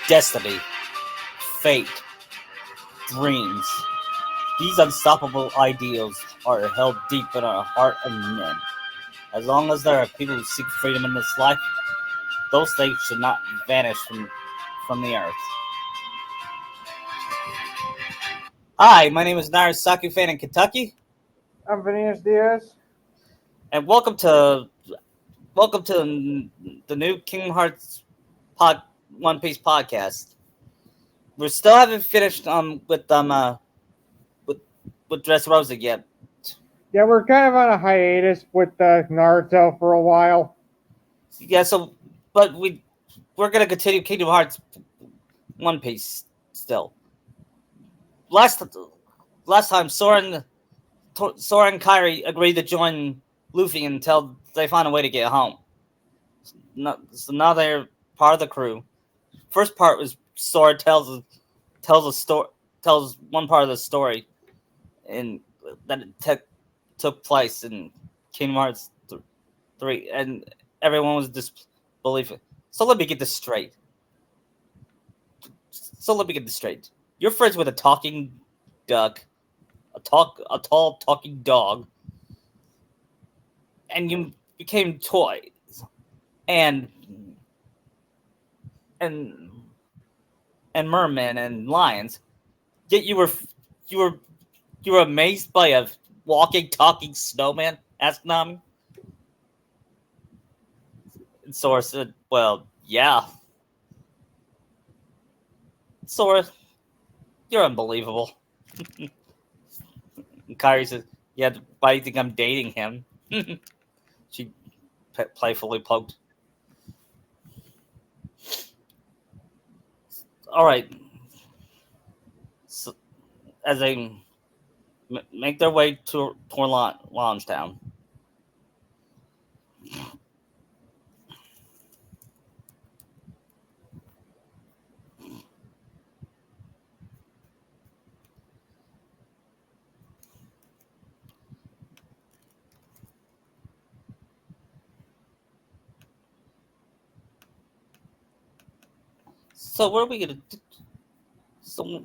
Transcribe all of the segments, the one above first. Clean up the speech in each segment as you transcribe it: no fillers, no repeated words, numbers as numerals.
destiny, fate, dreams. These unstoppable ideals are held deep in our heart and men. As long as there are people who seek freedom in this life, those things should not vanish from the earth. Hi, my name is Narisaki Fan in Kentucky, I'm Phineas Diaz. and welcome to the new Kingdom Hearts pod One Piece podcast. We still haven't finished with with Dressrosa yet. Yeah, we're kind of on a hiatus with Naruto for a while. Yeah, so but we're gonna continue Kingdom Hearts One Piece still. Last last time Sora and Kyrie agreed to join Luffy until they find a way to get home. So now they're part of the crew. First part was Sora tells a story, tells one part of the story, and that took place in Kingdom Hearts 3, and everyone was disbelieving. So let me get this straight. You're friends with a talking duck, a tall talking dog, and you became toys and and and mermen and lions. Yet you were you were amazed by a walking, talking snowman? Asked Nami. And Sora said, "Well, yeah, Sora, you're unbelievable." And Kairi said, "Yeah, why do you think I'm dating him?" She playfully poked. All right, so, as they make their way toward Loungetown. So what are we gonna do? So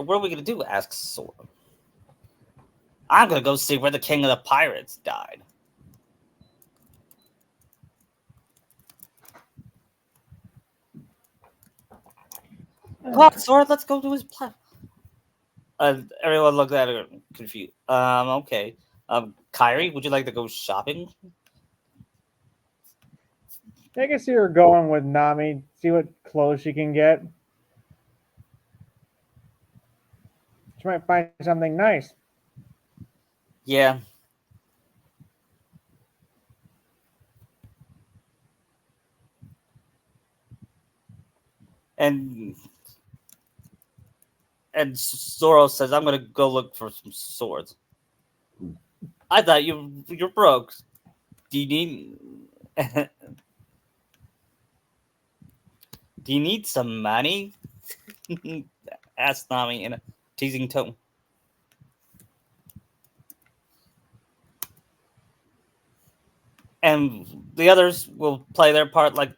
what are we gonna do? Asks Sora. I'm gonna go see where the king of the pirates died. Come on, Sora, let's go to his planet. Everyone looked at her confused. Okay. Kyrie, would you like to go shopping? I can see her going with Nami, see what clothes she can get. She might find something nice. Yeah. And Zoro says, "I'm gonna go look for some swords." I thought you're broke. Do you need do you need some money? Asked Nami in a teasing tone. And the others will play their part like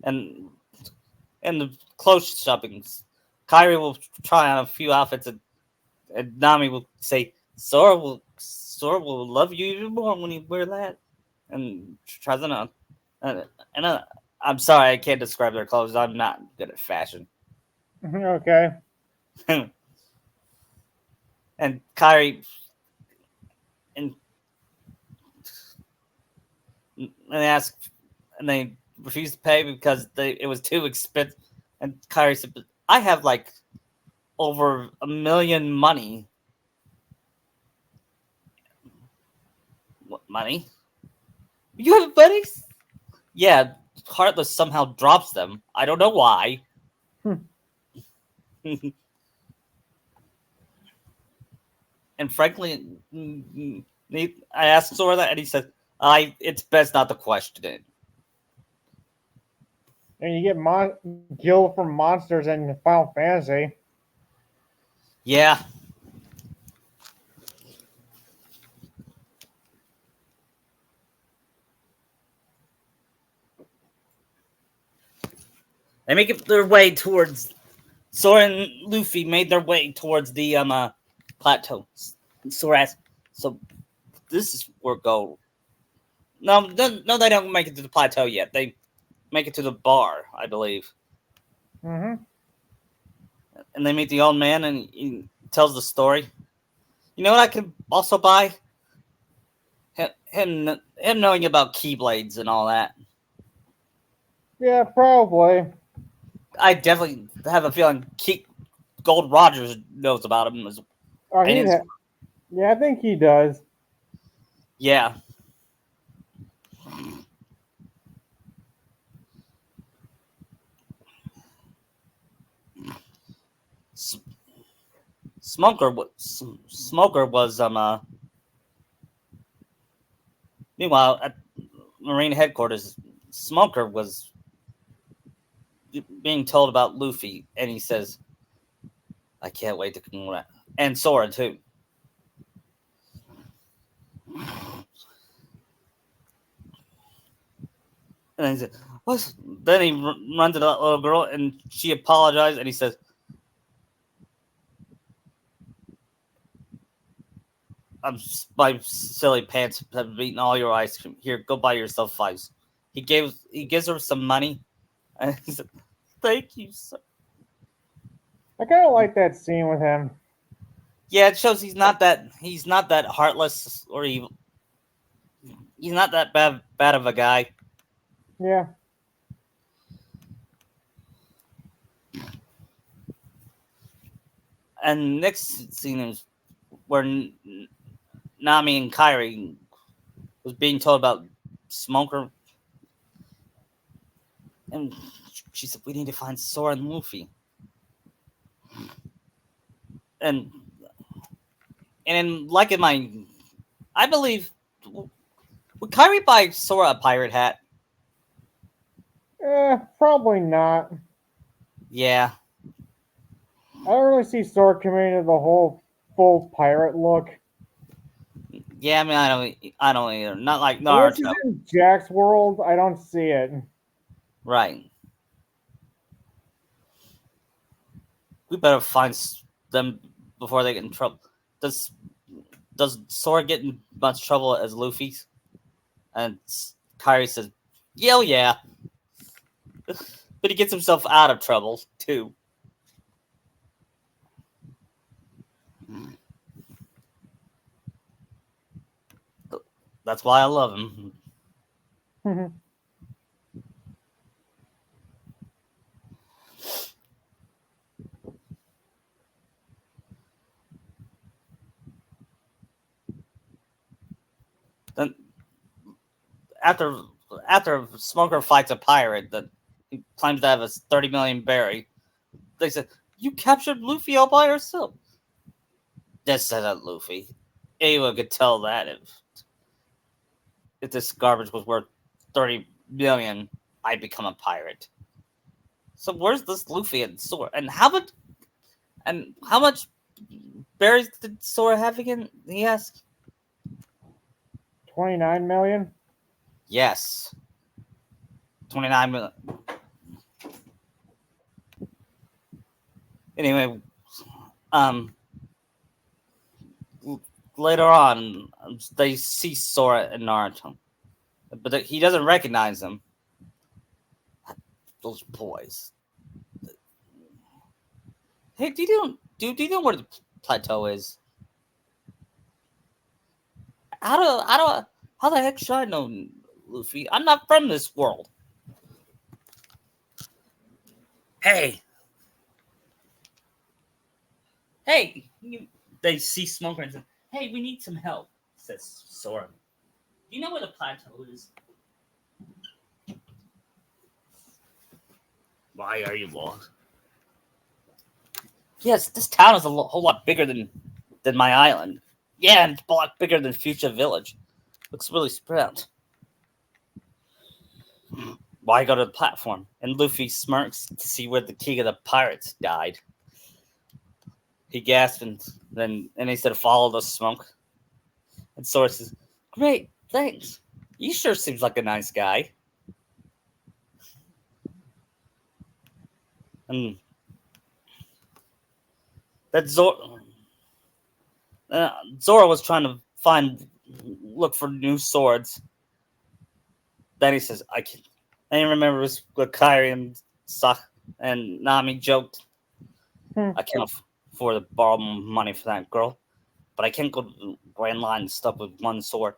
and in the clothes shopping. Kyrie will try on a few outfits, and Nami will say, Sora will love you even more when you wear that." And tries it on. And I'm sorry, I can't describe their clothes. I'm not good at fashion. Okay. And Kyrie and they ask, and they refuse to pay because it was too expensive. And Kyrie said, "I have like over a million money." What money? You have money? Yeah, Heartless somehow drops them. I don't know why. And frankly, I asked Sora that, and he said, "I. It's best not to question it." And you get Gil from monsters in Final Fantasy. Yeah. They make it their way towards Sora and Luffy made their way towards the plateau. Sora, so this is where go. No, no, they don't make it to the plateau yet. They make it to the bar, I believe. Mm-hmm. And they meet the old man, and he tells the story. You know what I could also buy? Him knowing about keyblades and all that. Yeah, probably. I definitely have a feeling Gold Rogers knows about him. Oh, And his, yeah, I think he does. yeah. Smoker was meanwhile at Marine headquarters, Smoker was being told about Luffy, and he says, "I can't wait to congratulate," and Sora too. And he said, "What?" Then he runs to that little girl, and she apologized, and he says, my silly pants have eaten all your ice cream. Here, go buy yourself five." He gives her some money, and he said, "Thank you, sir." I kind of like that scene with him. Yeah, it shows he's not that heartless or evil. He's not that bad of a guy. Yeah. And next scene is where Nami and Kairi was being told about Smoker, and she said, "We need to find Sora and Luffy." And like in my, I believe, would Kairi buy Sora a pirate hat? Probably not. Yeah, I don't really see Sword coming into the whole full pirate look. yeah. I mean, I don't either. Not like Unless he's Naruto, in Jack's world, I don't see it. right? We better find them before they get in trouble. Does Sora get in much trouble as Luffy? And Kairi says, "Yeah, yeah," but he gets himself out of trouble too. That's why I love him. Then after Smoker fights a pirate that he claims to have a 30 million berry, they said, "You captured Luffy all by yourself." This isn't Luffy. Anyone could tell that if this garbage was worth 30 million, I'd become a pirate. So where's this Luffy and Sora? And how much berries did Sora have again? He asked. 29 million? Yes. 29 million. Anyway, um, later on, they see Sora and Naruto, but he doesn't recognize them. Those boys. Hey, do you know where the plateau is? How the heck should I know, Luffy? I'm not from this world. Hey, hey, they see Smoker and say, "Hey, we need some help," says Sora. Do you know where the plateau is? Why are you lost? Yes, this town is a whole lot bigger than my island. Yeah, and it's a lot bigger than Future Village. Looks really spread out. Why go to the platform? And Luffy smirks to see where the king of the pirates died. He gasped and he said, "Follow the smoke." And Sora says, "Great, thanks. You sure seems like a nice guy." And that Zora was trying to look for new swords. Then he says, "I can." And he remembers what Kairi and Nami joked. I can't afford to borrow money for that girl, but I can't go to the Grand Line and stuff with one sword.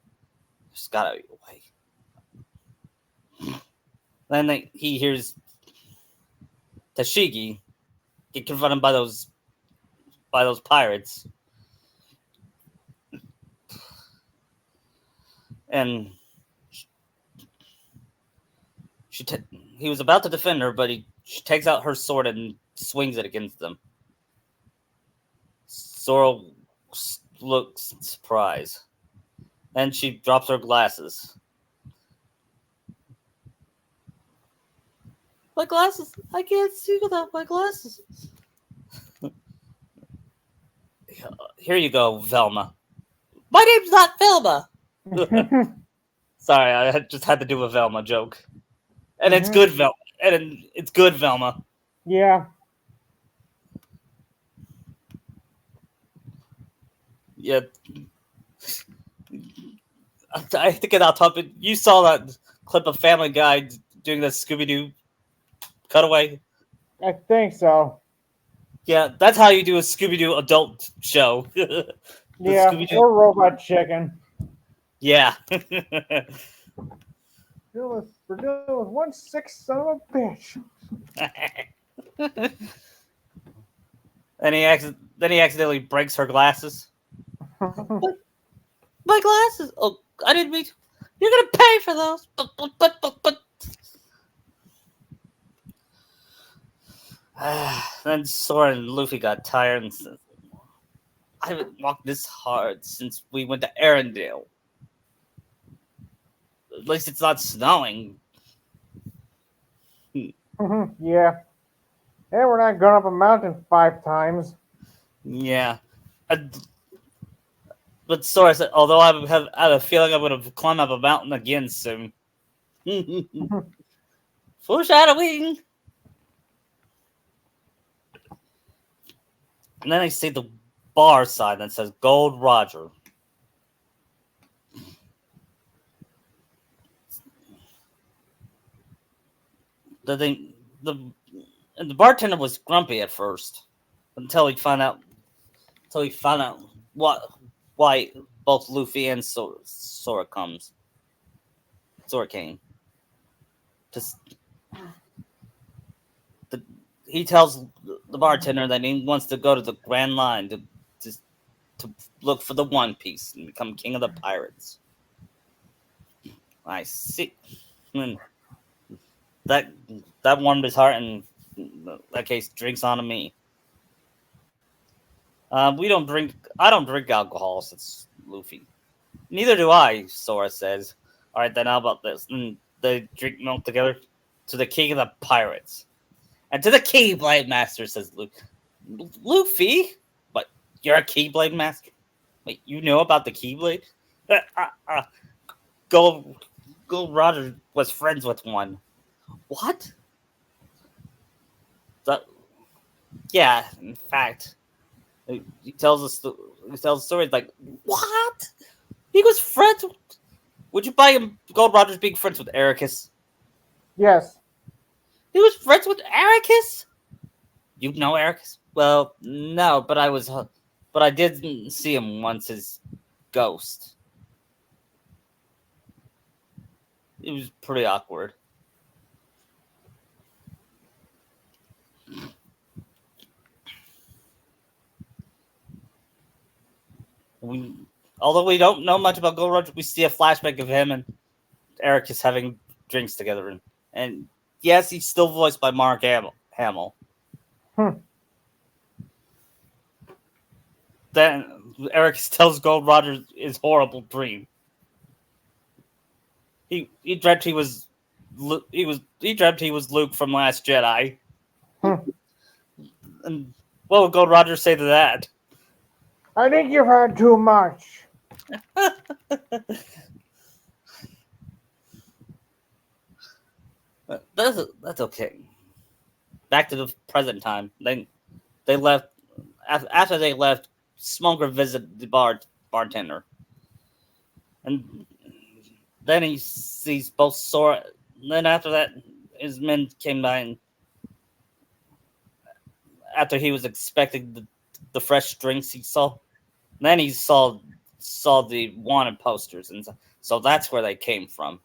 Just gotta be away. Then he hears Tashigi get confronted by those pirates, and he was about to defend her, but she takes out her sword and swings it against them. Zoro looks surprised, and she drops her glasses. My glasses! I can't see without my glasses. Here you go, Velma. My name's not Velma. Sorry, I just had to do a Velma joke, and it's good, Velma. And it's good, Velma. Yeah. Yeah. I think on topic, you saw that clip of Family Guy doing the Scooby Doo cutaway. I think so. Yeah, that's how you do a Scooby Doo adult show. Yeah, Scooby-Doo. or Robot Chicken. Yeah. We're dealing with 1/6 son of a bitch. And then he accidentally breaks her glasses. My glasses! Oh, I didn't mean to. You're gonna pay for those. But. Then Sora and Luffy got tired and said, "I haven't walked this hard since we went to Arendelle. At least it's not snowing." Yeah. And we're not going up a mountain 5 times. Yeah. But Sora said, although I had a feeling I would have climbed up a mountain again soon. Foreshadowing! And then I see the bar sign that says Gold Roger. The bartender was grumpy at first until he found out why both Luffy and Sora came. Just he tells the bartender that he wants to go to the Grand Line to look for the One Piece and become king of the pirates. I see. That warmed his heart, and in that case, drinks on to me. We don't drink. I don't drink alcohol, says Luffy. Neither do I, Sora says. All right, then how about this? And they drink milk together to the king of the pirates. And to the Keyblade Master, says Luffy? But you're a Keyblade Master? Wait, you know about the Keyblade? Gold Roger was friends with one. What? Yeah, in fact, he tells the story like, what? He was friends. Would you buy him Gold Roger's being friends with Ericus? Yes. He was friends with Ericus? You know Ericus? Well, no, but I did see him once as ghost. It was pretty awkward. Although we don't know much about Gold Roger, we see a flashback of him and Ericus having drinks together, and yes, he's still voiced by Mark Hamill. Then Ericus tells Gold Roger his horrible dream. He dreamt he was he dreamt he was Luke from Last Jedi. Hmm. And what would Gold Roger say to that? I think you've had too much. That's okay. Back to the present time. They left after they left. Smoker visited the bartender, and then he sees both Sora. Then after that, his men came by, and after he was expecting the fresh drinks he saw, then he saw the wanted posters, and so that's where they came from.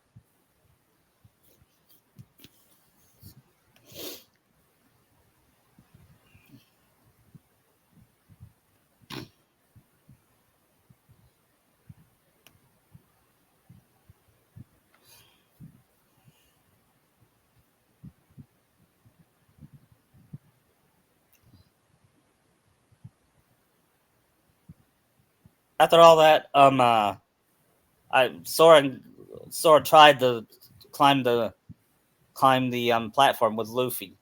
After all that, I Sora tried to climb the platform with Luffy,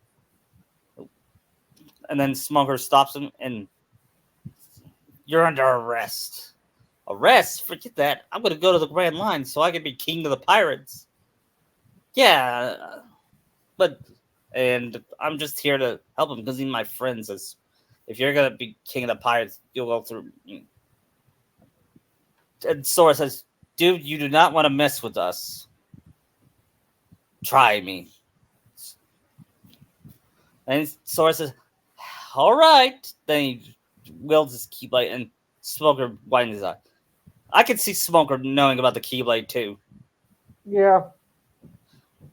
and then Smoker stops him, and you're under arrest. Arrest? Forget that. I'm gonna go to the Grand Line so I can be king of the pirates. Yeah, but and I'm just here to help him because he's my friend. Says, if you're gonna be king of the pirates, you'll go through. And Sora says, "Dude, you do not want to mess with us. Try me." And Sora says, "All right." Then he wields his Keyblade, and Smoker widens his eye. I could see Smoker knowing about the Keyblade too. Yeah.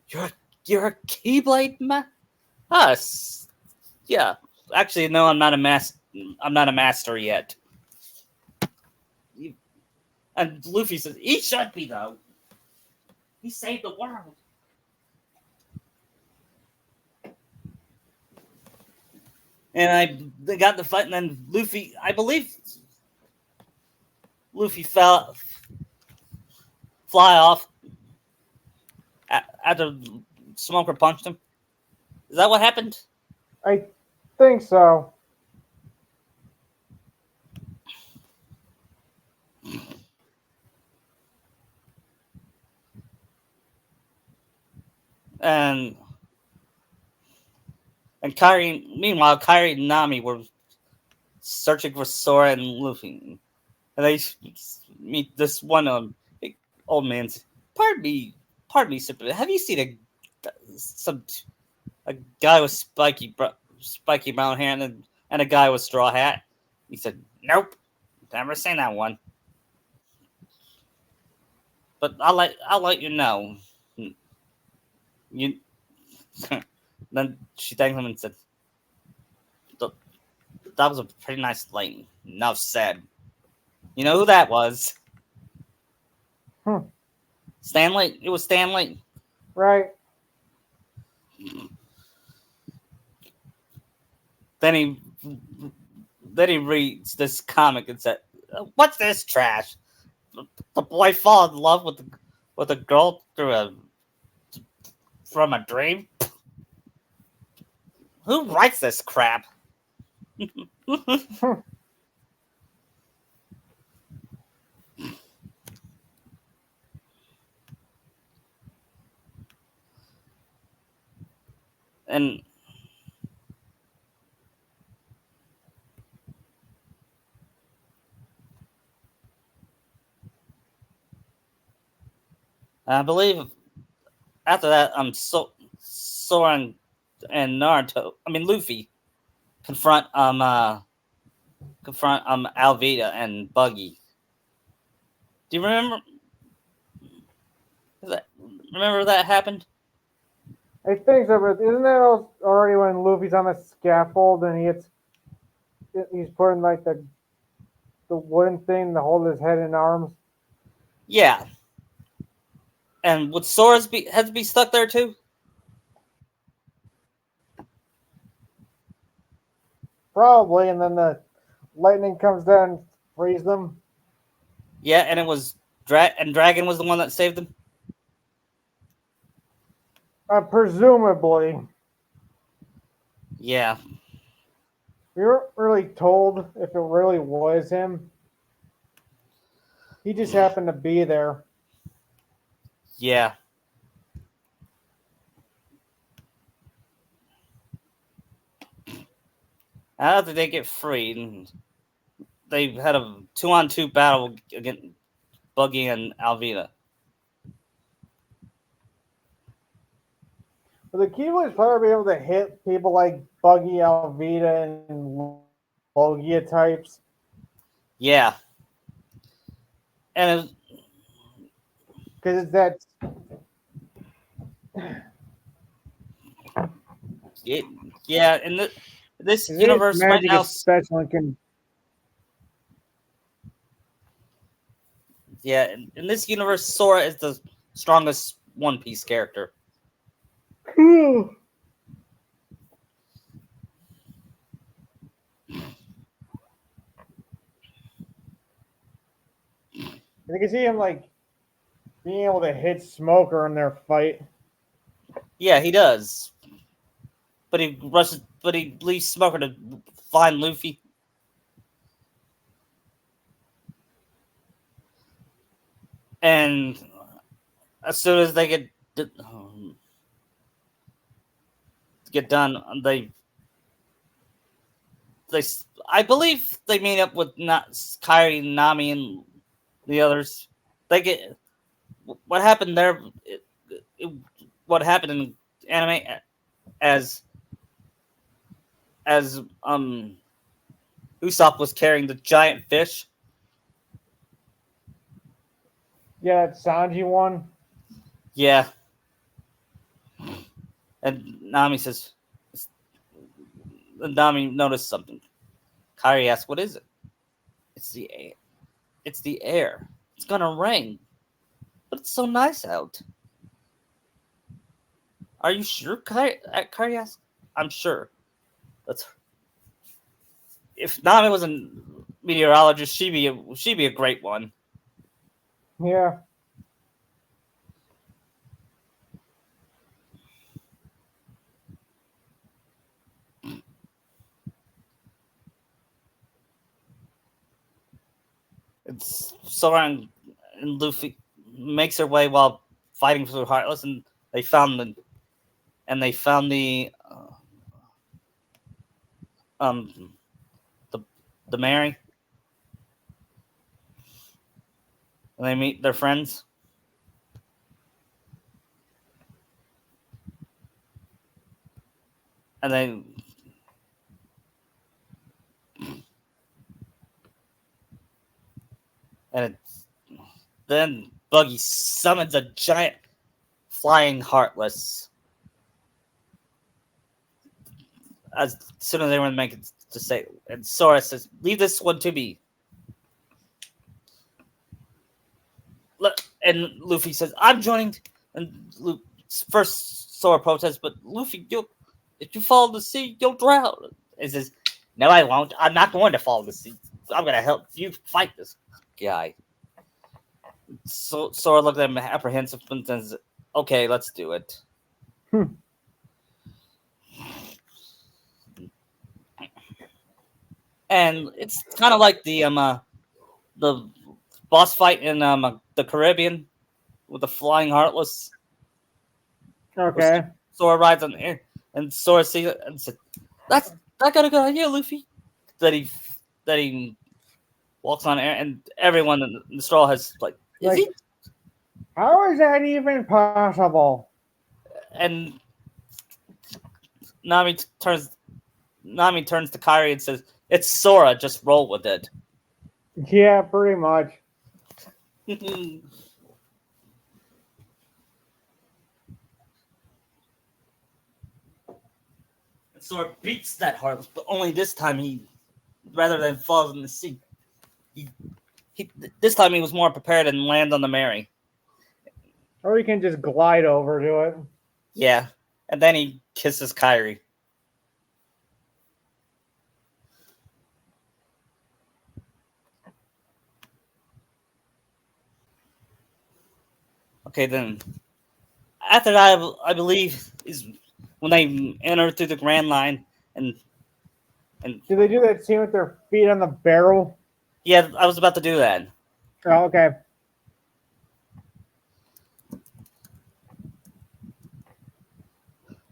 You're a Keyblade man? Us? Yeah. Actually, no. I'm not a master yet. And Luffy says, "He should be though. He saved the world." And they got the fight, and then Luffy, I believe, Luffy fly off after Smoker punched him. Is that what happened? I think so. And meanwhile, Kairi and Nami were searching for Sora and Luffy, and they meet this one big old man. Pardon me, sir, but have you seen a guy with spiky brown hair and a guy with straw hat? He said, "Nope, never seen that one." But I'll let you know. You then she thanked him and said, "That was a pretty nice lady." Enough said. You know who that was? Hmm. Stanley. It was Stanley. Right. Then he reads this comic and said, "What's this trash? The boy fall in love with a girl from a dream? Who writes this crap?" Hmm. And I believe after that, Sora and Naruto, I mean Luffy, confront Alvida and Buggy. Do you remember that happened? I think so, but isn't that already when Luffy's on the scaffold and he's putting like the wooden thing to hold his head and arms? Yeah. And would Sora's head be stuck there too? Probably, and then the lightning comes down and frees them. Yeah, and it was Dragon was the one that saved them. Presumably, Yeah, we weren't really told if it really was him. He just happened to be there. yeah. How did they get free? And they had a 2-on-2 battle against Buggy and Alvina. But the key was probably be able to hit people like Buggy, Alvita, and Logia types. Yeah, and Because it's that. it, yeah, in this His universe right magic now, is special and can. yeah, in this universe, Sora is the strongest One Piece character. I can see him like being able to hit Smoker in their fight. Yeah, he does, but he rushes, but he leaves Smoker to find Luffy. And as soon as they get done, they I believe they meet up with not Kairi, Nami, and the others. They get what happened there. It, what happened in anime as as Usopp was carrying the giant fish. Yeah, that Sanji one. Yeah, and Nami noticed something. Kairi asks, "What is it?" It's the air. It's the air. It's gonna rain, but it's so nice out. Are you sure? Kairi asks. I'm sure. That's if Nami was a meteorologist, she'd be a great one. Yeah. It's Sora and Luffy makes their way while fighting through Heartless, and they found um the the Mary, and they meet their friends, and they and then Buggy summons a giant flying Heartless. As soon as everyone makes it to say, and Sora says, "Leave this one to me." And Luffy says, "I'm joining." And first Sora protests, but Luffy, if you fall in the sea, you'll drown. He says, "No, I won't. I'm not going to fall in the sea. I'm going to help you fight this guy." So Sora looked at him apprehensive and says, "Okay, let's do it." And it's kind of like the boss fight in the Caribbean with the flying Heartless. Okay. Sora rides on the air, and Sora sees it and said, "That's not gonna go idea, Luffy." That he that he walks on air, and everyone in the straw has like, "Is Like, he?" how is that even possible? And Nami turns Nami turns to Kairi and says, "It's Sora. Just roll with it." Yeah, pretty much. And Sora beats that Heartless, but only this time rather than falls in the sea, he, he this time he was more prepared and land on the Mary. Or you can just glide over to it. Yeah, and then he kisses Kairi. Okay, then after that, I believe is when they enter through the Grand Line, and and Do they do that scene with their feet on the barrel? yeah, I was about to do that. Oh, okay.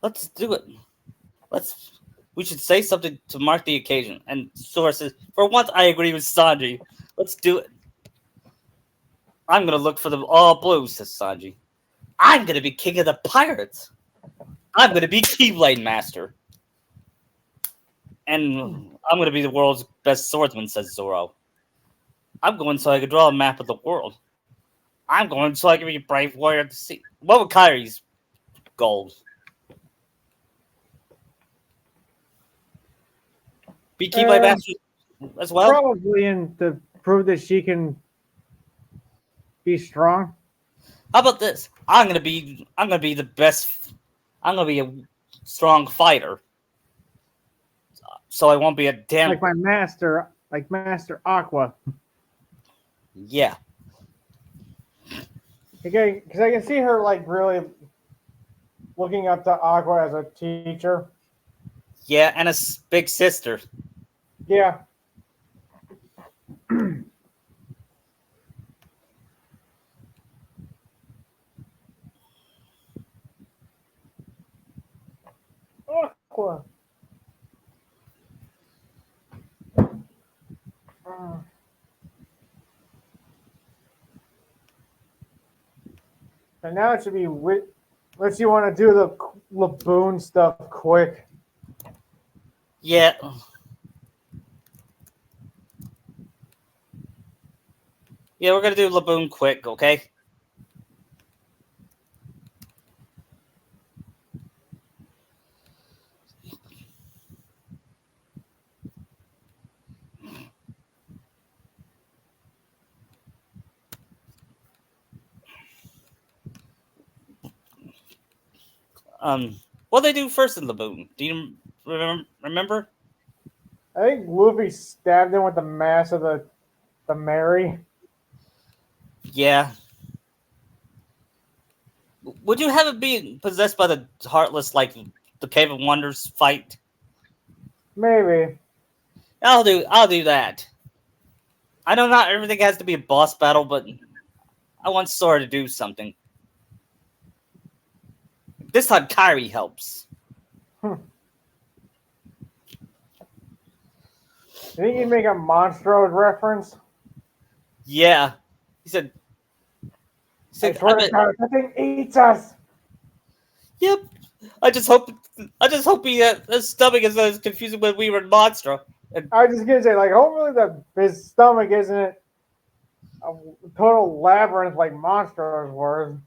Let's do it. Let's. We should say something to mark the occasion. And sources. For once, I agree with Sanji. Let's do it. I'm gonna look for the all blues, says Sanji. I'm gonna be king of the pirates. I'm gonna be Keyblade Master. And I'm gonna be the world's best swordsman, says Zoro. I'm going so I can draw a map of the world. I'm going so I can be a brave warrior at the sea. What would Kyrie's goals? Be Keyblade Uh, Master as well? Probably in to prove that she can be strong. How about this? I'm gonna be the best. I'm gonna be a strong fighter, so I won't be a damn. Like Master Aqua. Yeah, Okay, because I can see her like really looking up to Aqua as a teacher. yeah, and a big sister. Yeah. Aqua. Uh, and now it should be unless you want to do the Laboon stuff quick. Yeah, yeah, we're gonna do Laboon quick, okay? What they do first in Laboon? Do you remember? I think Luffy stabbed him with the mass of the Mary. Yeah. Would you have it be possessed by the Heartless like the Cave of Wonders fight? Maybe. I'll do that. I know not everything has to be a boss battle, but I want Sora to do something. This time Kyrie helps. You think you'd make a Monstros reference? Yeah. He said, I swear to God, that thing eats us. yep. I just hope his stomach is as confusing when we were in Monstro. And I was just gonna say, like, hopefully his stomach isn't a total labyrinth like Monstros was.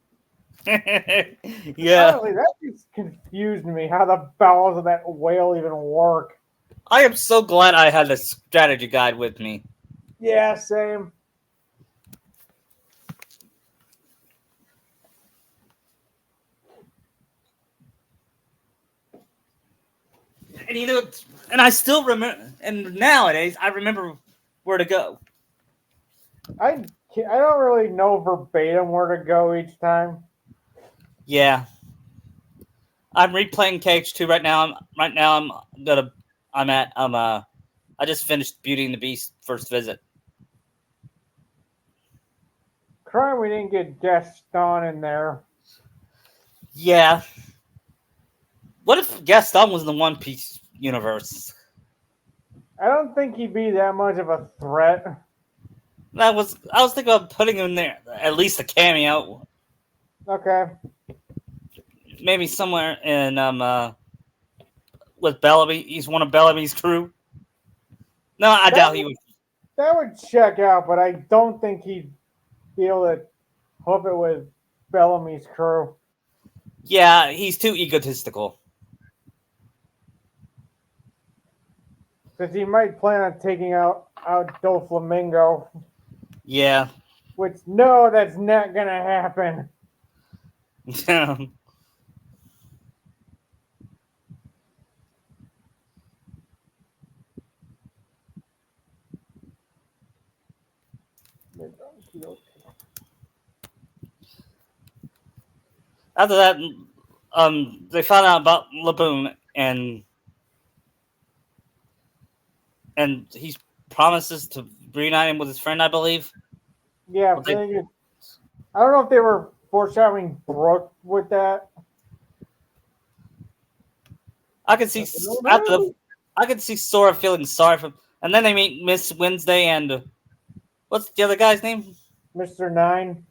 yeah. Honestly, that just confused me how the bowels of that whale even work. I am so glad I had a strategy guide with me. Yeah, same. And and I still remember, and nowadays I remember where to go. I don't really know verbatim where to go each time. Yeah. I'm replaying KH2 right now. I just finished Beauty and the Beast first visit. Crime we didn't get Gaston in there. Yeah. What if Gaston was in the One Piece universe? I don't think he'd be that much of a threat. I was thinking of putting him in there, at least a cameo, Okay. maybe somewhere in with Bellamy. He's one of Bellamy's crew. No, I doubt he would. That would check out, but I don't think he'd be able to hook it with Bellamy's crew. Yeah, he's too egotistical. Because he might plan on taking out Doflamingo. Yeah. Which, no, that's not going to happen. After that, they found out about Laboon, and he promises to reunite him with his friend, I believe. Yeah, But they, I don't know if they were foreshadowing Brooke with that. I could see after the, I could see Sora feeling sorry for him. And then they meet Miss Wednesday and what's the other guy's name? Mr. Nine.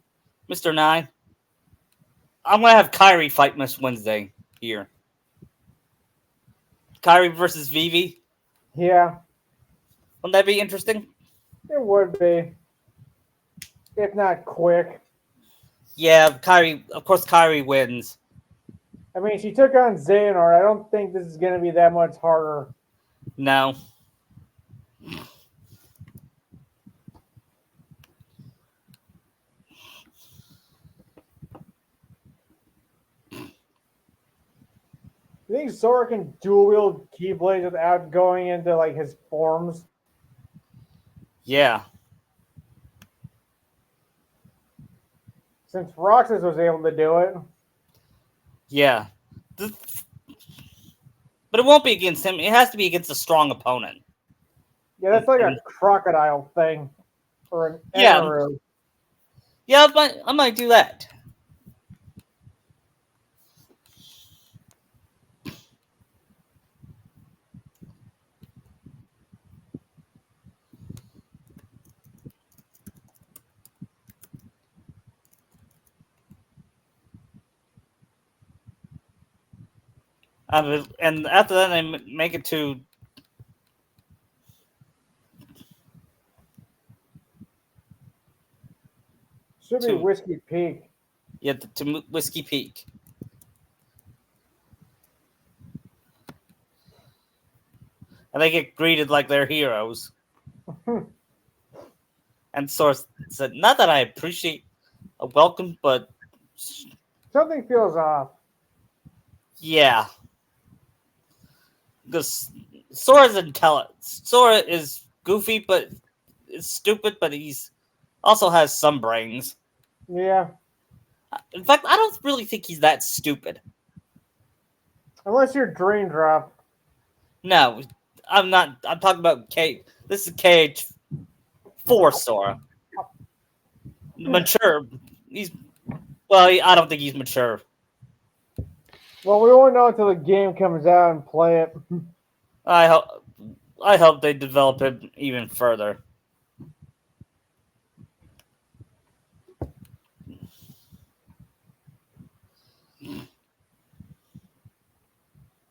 Mr. Nine. I'm gonna have Kyrie fight Miss Wednesday here. Kyrie versus Vivi. Yeah, Wouldn't that be interesting? it would be, if not quick. Yeah, Kyrie. Of course, Kyrie wins. I mean, she took on Xehanort. I don't think this is going to be that much harder. No. You think Sora can dual wield Keyblades without going into like his forms? Yeah. Since Roxas was able to do it. Yeah. Th- But it won't be against him. It has to be against a strong opponent. Yeah, that's like a And- crocodile thing. Or an yeah. Emerald. Yeah, I might do that. And after that, they make it to Should be to Whiskey Peak. yeah to Whiskey Peak, and they get greeted like they're heroes. And Source said, "Not that I appreciate a welcome, but Something feels off. yeah, because Sora's intelligent. Sora is goofy, but is stupid, but he's also has some brains. Yeah. In fact, I don't really think he's that stupid. Unless you're Drain Drop. No, I'm not. I'm talking about K. This is KH4 Sora. Mature. He's well. I don't think he's mature. Well, we won't know until the game comes out and play it. I hope. I hope they develop him even further.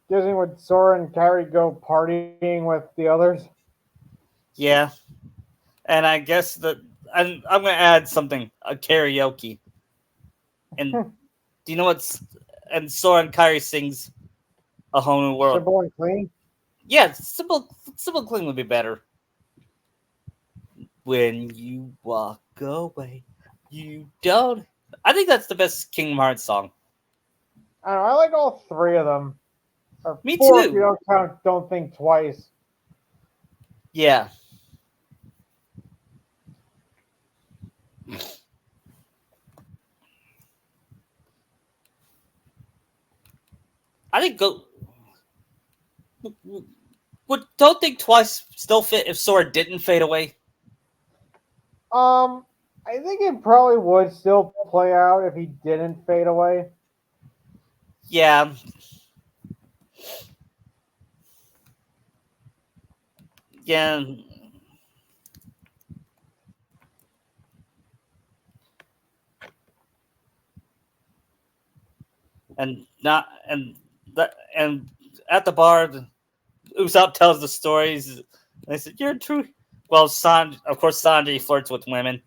Disney would Sora and Kyrie go partying with the others. Yeah, and I guess that I'm gonna add something a karaoke. And do you know what's and Sora and Kyrie sings a whole new world? Simple and clean. Yeah, simple clean would be better. When you walk away, you don't. I think that's the best Kingdom Hearts song. I don't know, I like all three of them. Or Me four if you too. don't count Don't Think Twice. Yeah. I think go. Would Don't Think Twice still fit if Sora didn't fade away? Um, I think it probably would still play out if he didn't fade away. Yeah. Yeah. And not and that and at the bar, Usopp tells the stories. And they said, "You're true." Well, of course, Sanji flirts with women.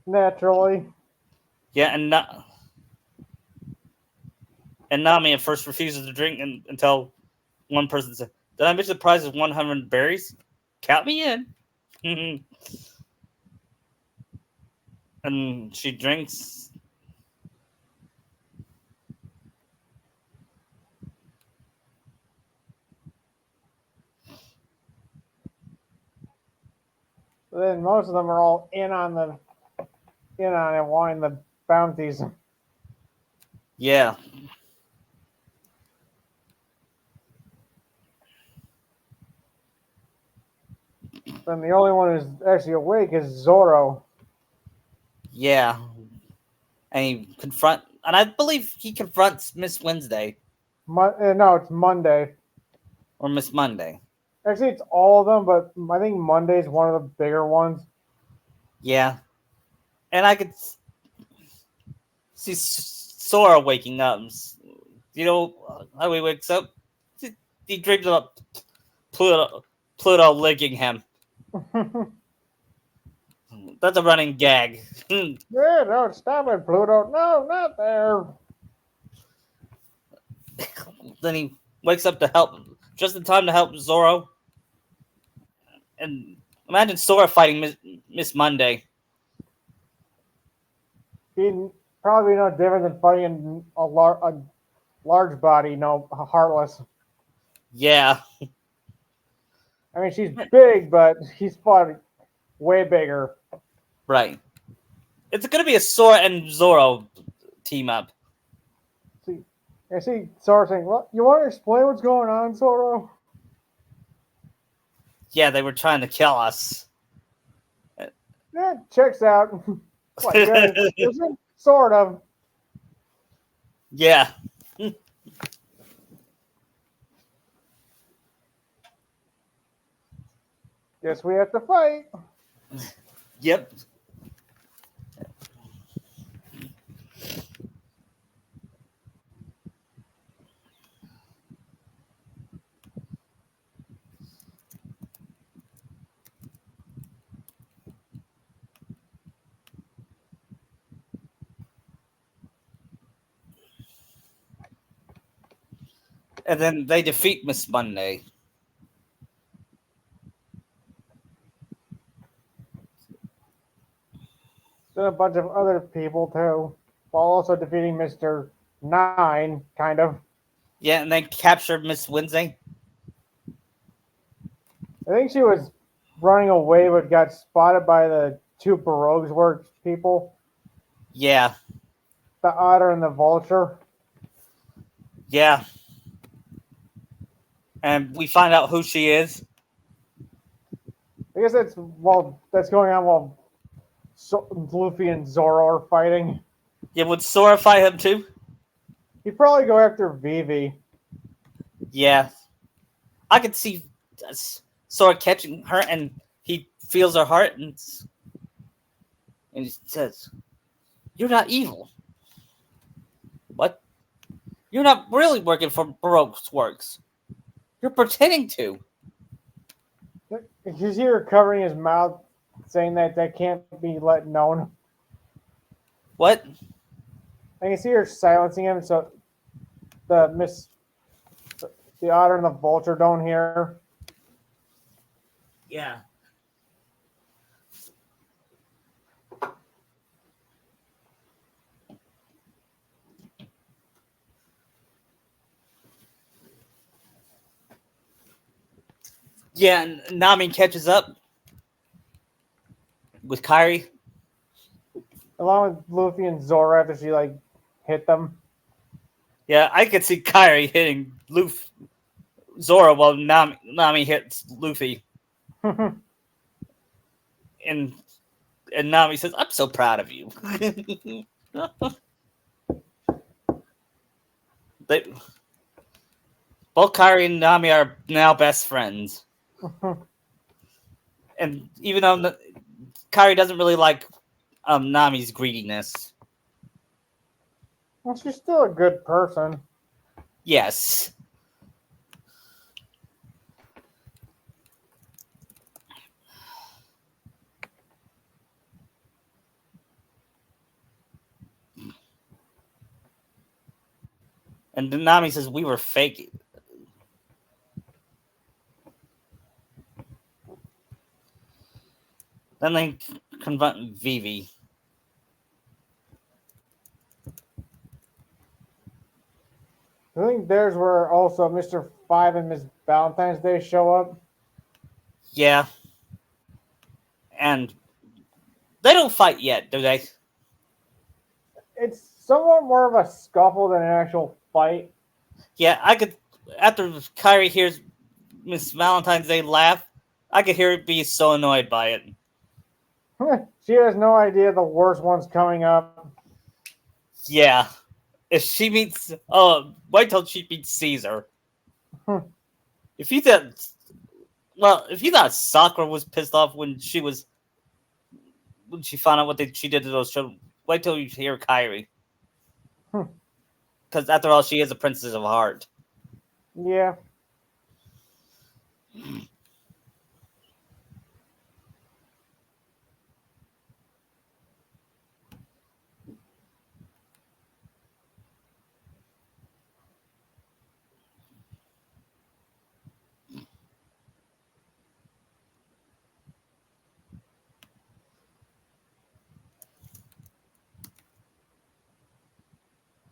Naturally. Yeah, and Nami at first refuses to drink until one person said, "Did I mention the prize is 100 berries? Count me in." And she drinks. Then most of them are all in on it, wanting the bounties. Yeah. Then the only one who's actually awake is Zoro. Yeah. And and I believe he confronts Miss Wednesday No, it's Monday. or Miss Monday. Actually, it's all of them, but I think Monday's one of the bigger ones. Yeah. And I could see Sora waking up. You know how he wakes up? He dreams about Pluto licking him. That's a running gag. Yeah, no, stop it, Pluto. No, not there. Then he wakes up to help, just in time to help Zoro. And imagine Sora fighting Miss Monday. Be probably no different than fighting a large body, no, heartless. Yeah, I mean, she's big, but he's fought way bigger. right. It's gonna be a Sora and Zoro team up. See, I see Sora saying, "What? You want to explain what's going on, Zoro?" Yeah, they were trying to kill us. Yeah, checks out. Like, isn't sort of. Yeah. Guess we have to fight. Yep. And then they defeat Miss Monday. Then a bunch of other people too, while also defeating Mister Nine, kind of. Yeah, and they captured Miss Wednesday. I think she was running away, but got spotted by the two Barogues works people, Yeah, the Otter and the Vulture. yeah. And we find out who she is. I guess that's going on while Luffy and Zoro are fighting. Yeah, would Sora fight him too? He'd probably go after Vivi. Yeah, I could see Sora catching her, and he feels her heart, and he says, "You're not evil. What? You're not really working for Baroque's works. You're pretending to." You see her covering his mouth, saying that can't be let known. What? And you see her silencing him, so the Miss, the Otter and the Vulture don't hear. Yeah. Yeah, and Nami catches up with Kyrie. Along with Luffy and Zoro after she like hit them. Yeah, I could see Kyrie hitting Zoro while Nami hits Luffy. And and Nami says, "I'm so proud of you." they, both Kyrie and Nami are now best friends. And even though Kyrie doesn't really like Nami's greediness, Well, she's still a good person. yes. And then Nami says, "We were fake." Then they confront Vivi. I think there's where also Mr. Five and Miss Valentine's Day show up. Yeah. and they don't fight yet, do they? It's somewhat more of a scuffle than an actual fight. Yeah, I could. After Kyrie hears Miss Valentine's Day laugh, I could hear her be so annoyed by it. She has no idea the worst one's coming up. Yeah, if she meets, oh, wait till she meets Caesar. If you thought, well, if you thought Sakura was pissed off when she found out she did to those children, wait till you hear Kyrie. Because after all, she is a princess of heart. Yeah.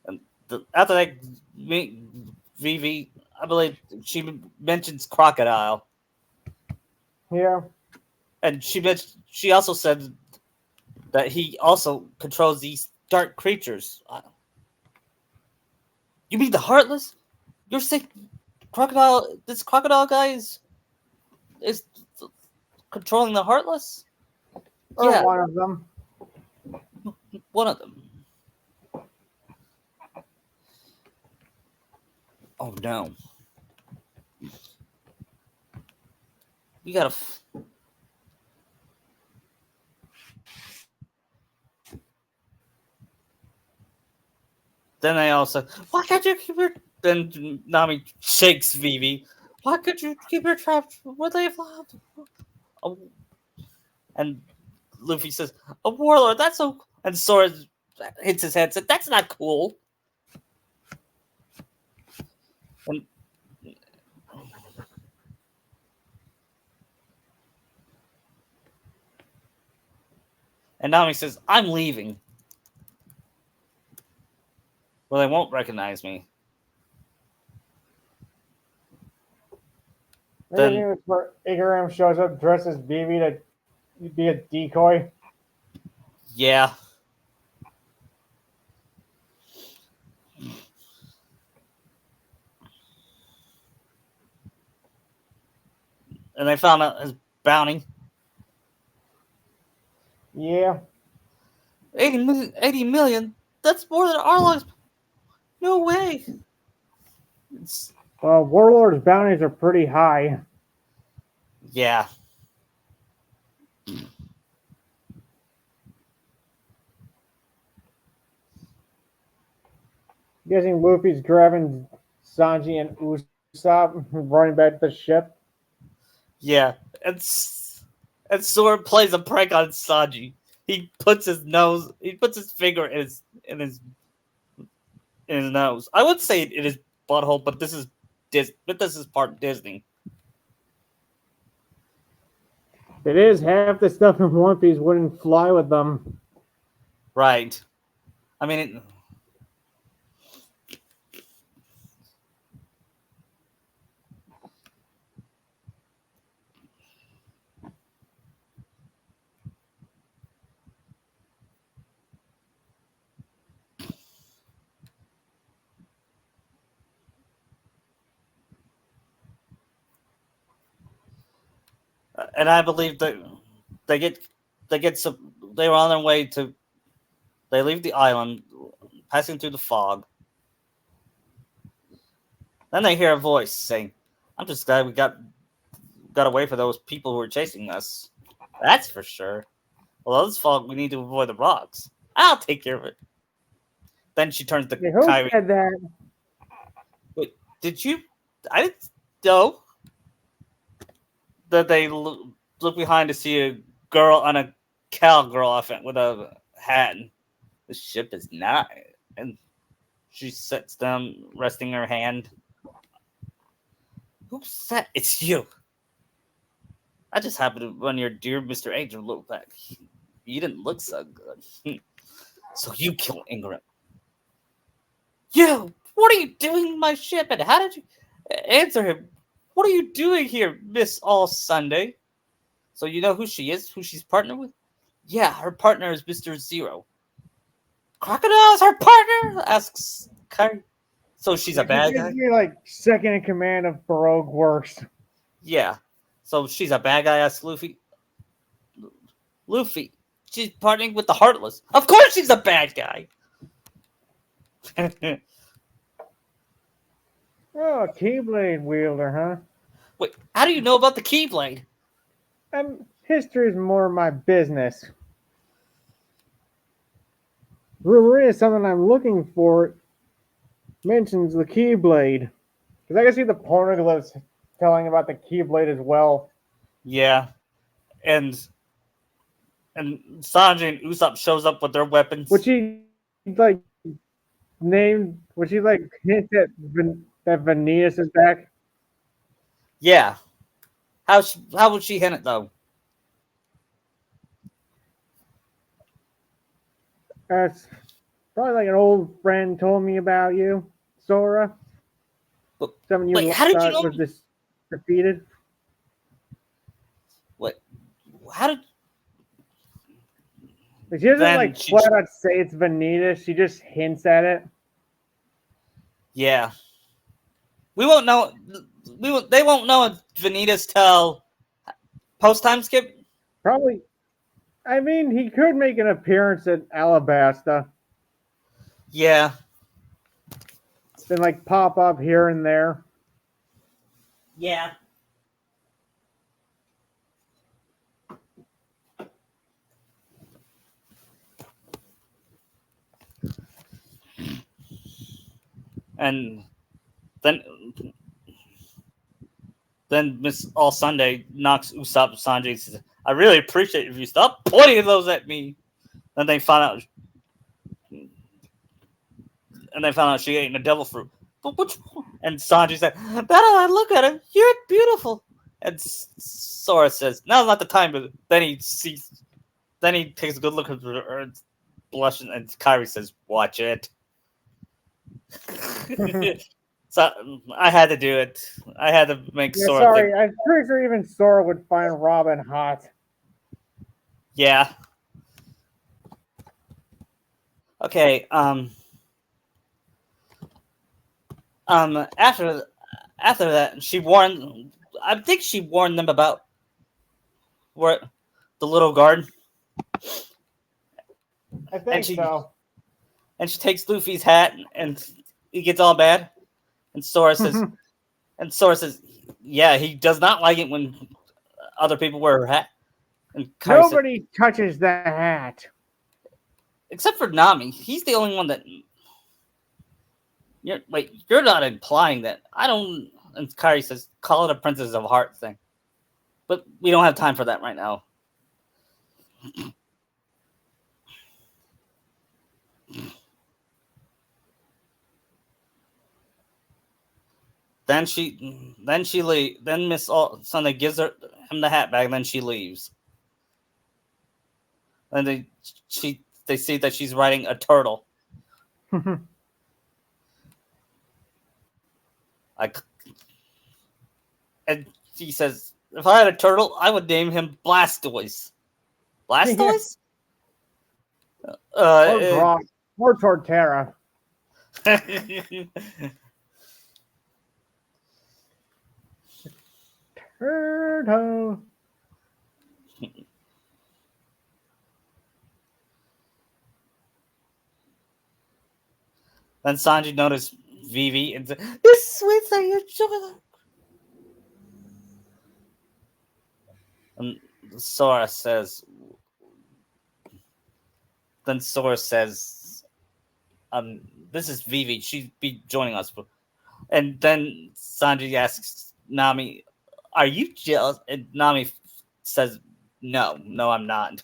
And after that, Vivi, I believe she mentions Crocodile, Yeah. and she also said that he also controls these dark creatures. You mean the Heartless? You're saying Crocodile? This Crocodile guy is controlling the Heartless? Or Yeah, one of them. one of them. Oh no. We gotta. Then they all said, "Why can't you keep your?" Then Nami shakes Vivi. Why could you keep her trapped where they've left? Oh, and Luffy says, "A warlord. That's so." And Sora hits his head. Said, "That's not cool." And Nami says, "I'm leaving." Well, they won't recognize me. Maybe Then, it's where Igaram shows up dressed as Vivi to be a decoy. yeah. And they found out his bounty. Yeah. 80 million? That's more than our lives. No way. It's, Warlord's bounties are pretty high. yeah. Guessing Luffy's grabbing Sanji and Usopp, running back to the ship. Yeah. And Sora plays a prank on Sanji. He puts his finger in his nose. I would say it is butthole, but this is part Disney. It is half the stuff in One Piece wouldn't fly with them. Right. I mean, and I believe that they get they were on their way to they leave the island, passing through the fog. Then they hear a voice saying, "I'm just glad we got away from those people who were chasing us. That's for sure. Well, this fog, we need to avoid the rocks. I'll take care of it." Then she turns to Hey, who Kyrie. said that? Wait, did you? I didn't know that they look behind to see a girl on a cowgirl outfit with a hat. The ship is not. And she sits down, resting her hand. Who's that? It's you. I just happened to run your dear Mr. Angel look back. You didn't look so good. So you killed Ingram. You! What are you doing in my ship? And how did you answer him? What are you doing here, Miss All Sunday? So you know who she is? Who she's partnered with? Yeah, her partner is Mr. Zero. Crocodile's her partner? Asks Kyrie. So she's a Yeah, she's bad guy? basically like second in command of Baroque Works. Yeah. So she's a bad guy, asks Luffy. Luffy, she's partnering with the Heartless. Of course she's a bad guy. Oh, Keyblade wielder, huh? Wait, how do you know about the Keyblade? History is more my business. Rumor is something I'm looking for mentions the Keyblade. Because I can see the pornoglyphs telling about the Keyblade as well. Yeah. And Sanji and Usopp shows up with their weapons. Would she like would she like hint that Venus is back? Yeah. How would she hint it though? That's probably like an old friend told me about you, Sora. But, Something wait, you how did you thought know? was this defeated. What? How did Like, she doesn't then like she? flat out say it's Vanitas. She just hints at it. Yeah. We won't know. They won't know if Vanitas till post time skip. Probably. I mean, he could make an appearance at Alabasta, Yeah. then like pop up here and there. Yeah. And then Miss All Sunday knocks Usopp Sanjay and says, I really appreciate it if you stop pointing those at me. Then they found out she ate a devil fruit. But which one? And Sanji said, Better I look at her, you're beautiful. And Sora says, Now's not the time, but then he takes a good look at her and blushes, and Kyrie says, Watch it. So I had to do it. I had to make Yeah, Sora sorry. think. I'm pretty sure even Sora would find Robin hot. Yeah. Okay. After that, she warned. I think she warned them about where the little guard, I and think she so. takes Luffy's hat, and he gets all bad. And Sora says, yeah, he does not like it when other people wear her hat. And Kai said, Nobody touches the hat. except for Nami, he's the only one that. You're not implying that. I don't. And Kari says, call it a Princess of Heart thing. But we don't have time for that right now. Then she leaves. Then Miss Sunday gives him the hat back. And then she leaves. And they see that she's riding a turtle. And she says, if I had a turtle, I would name him Blastoise. Blastoise? Or Groff. Or Torterra. Turtle. Then Sanji noticed Vivi and said, this sweets are your chocolate. And Sora says, this is Vivi. She'd be joining us. And then Sanji asks Nami, are you jealous? And Nami says, no, I'm not.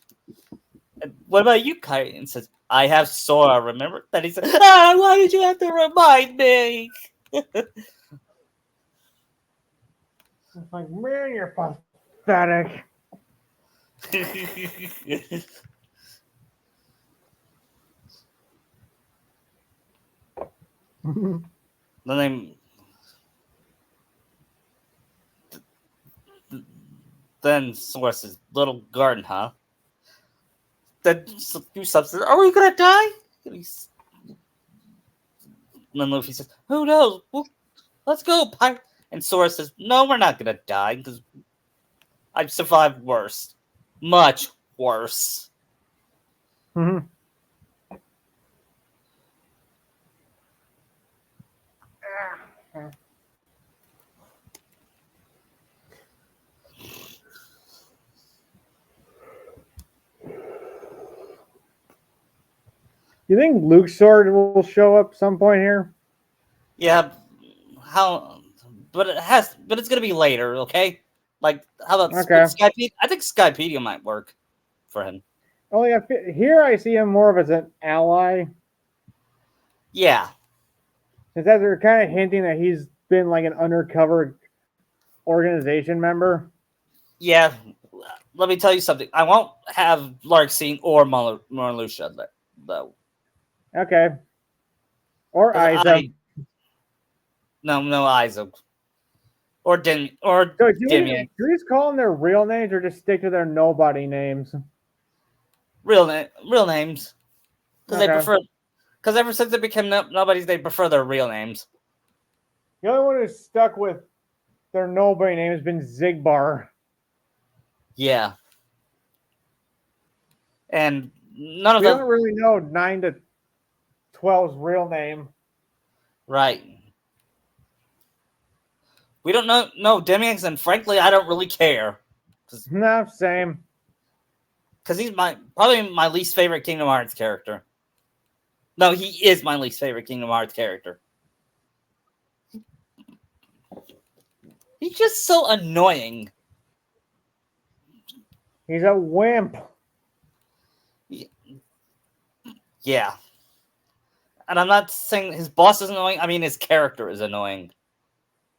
And what about you, Kai? And says, I have Sora. Remember? Then he said, why did you have to remind me? It's like, man, you're pathetic. Then Sora says, "Little garden, huh?" Then you says, "Are we gonna die?" And then Luffy says, "Who knows? Well, let's go, pirate." And Sora says, "No, we're not gonna die because I've survived worse, much worse." Mhm. You think Luke's sword will show up some point here? Yeah, how? But it's gonna be later, okay? Like, how about Okay. Skypedia? I think Skypedia might work for him. Oh yeah, here I see him more of as an ally. Yeah, Since that they're kind of hinting that he's been like an undercover organization member. yeah. Let me tell you something. I won't have Larkstein or Marluxia though, Okay. Or because Isa. no Isaac or So Demian. do we just call them their real names or just stick to their nobody names? Real names, because they Okay. prefer. Because ever since they became nobodies, they prefer their real names. The only one who's stuck with their nobody name has been Zigbar. Yeah, and none of We don't them. really know 9 to 12's real name. Right. We don't know Demians, and frankly, I don't really care. No, same. Because he's probably my least favorite Kingdom Hearts character. No, he is my least favorite Kingdom Hearts character. He's just so annoying. He's a wimp. Yeah. And I'm not saying his boss is annoying. I mean, his character is annoying.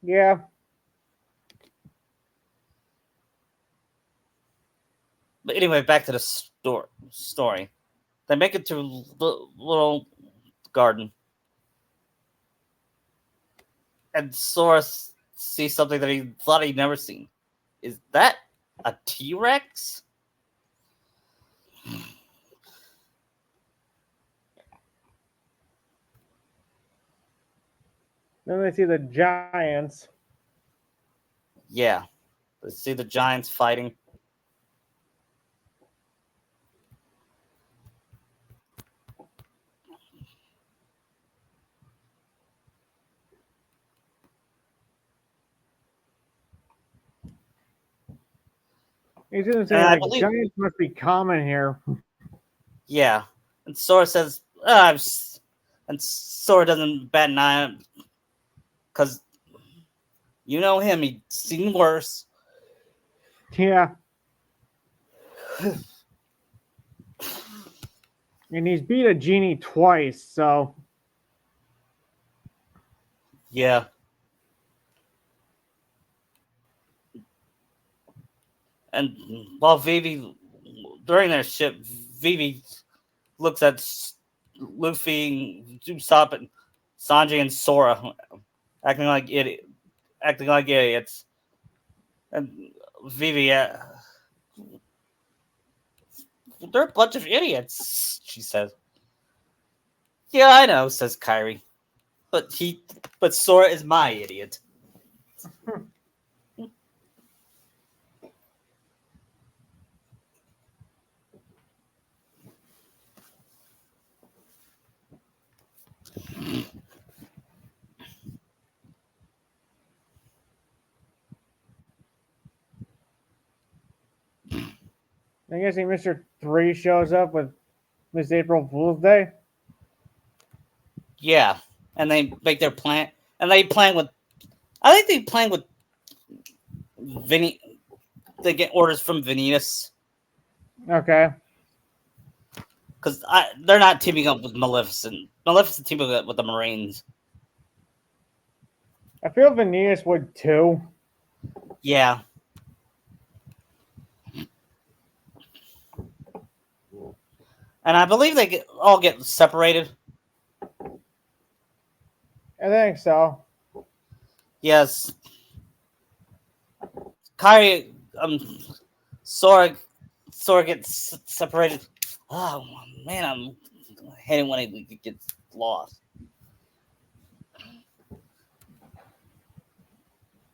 Yeah. But anyway, back to the story. They make it to the little garden. And Sora sees something that he thought he'd never seen. Is that a T-Rex? Then they see the giants. Yeah. Let's see the giants fighting. He's even And saying I like believe, giants must be common here. yeah. And Sora says, and Sora doesn't bat an eye because you know him. He's seen worse. Yeah. And he's beat a genie twice, so Yeah. And while Vivi, during their ship, Vivi looks at Luffy, Usopp, and Sanji and Sora acting like idiots. And Vivi, they're a bunch of idiots, she says. Yeah, I know, says Kyrie. But Sora is my idiot. I guess Mr. 3 shows up with Miss April Fool's Day. Yeah, and they make their plan, and they plan with. I think they plan with Vinny. They get orders from Venus Okay. because they're not teaming up with Maleficent. Maleficent teaming up with the Marines. I feel Venus would too. Yeah. And I believe they all get separated. I think so. Yes. Kyrie um Sora Sora gets separated. Oh man, I'm hating when he gets lost.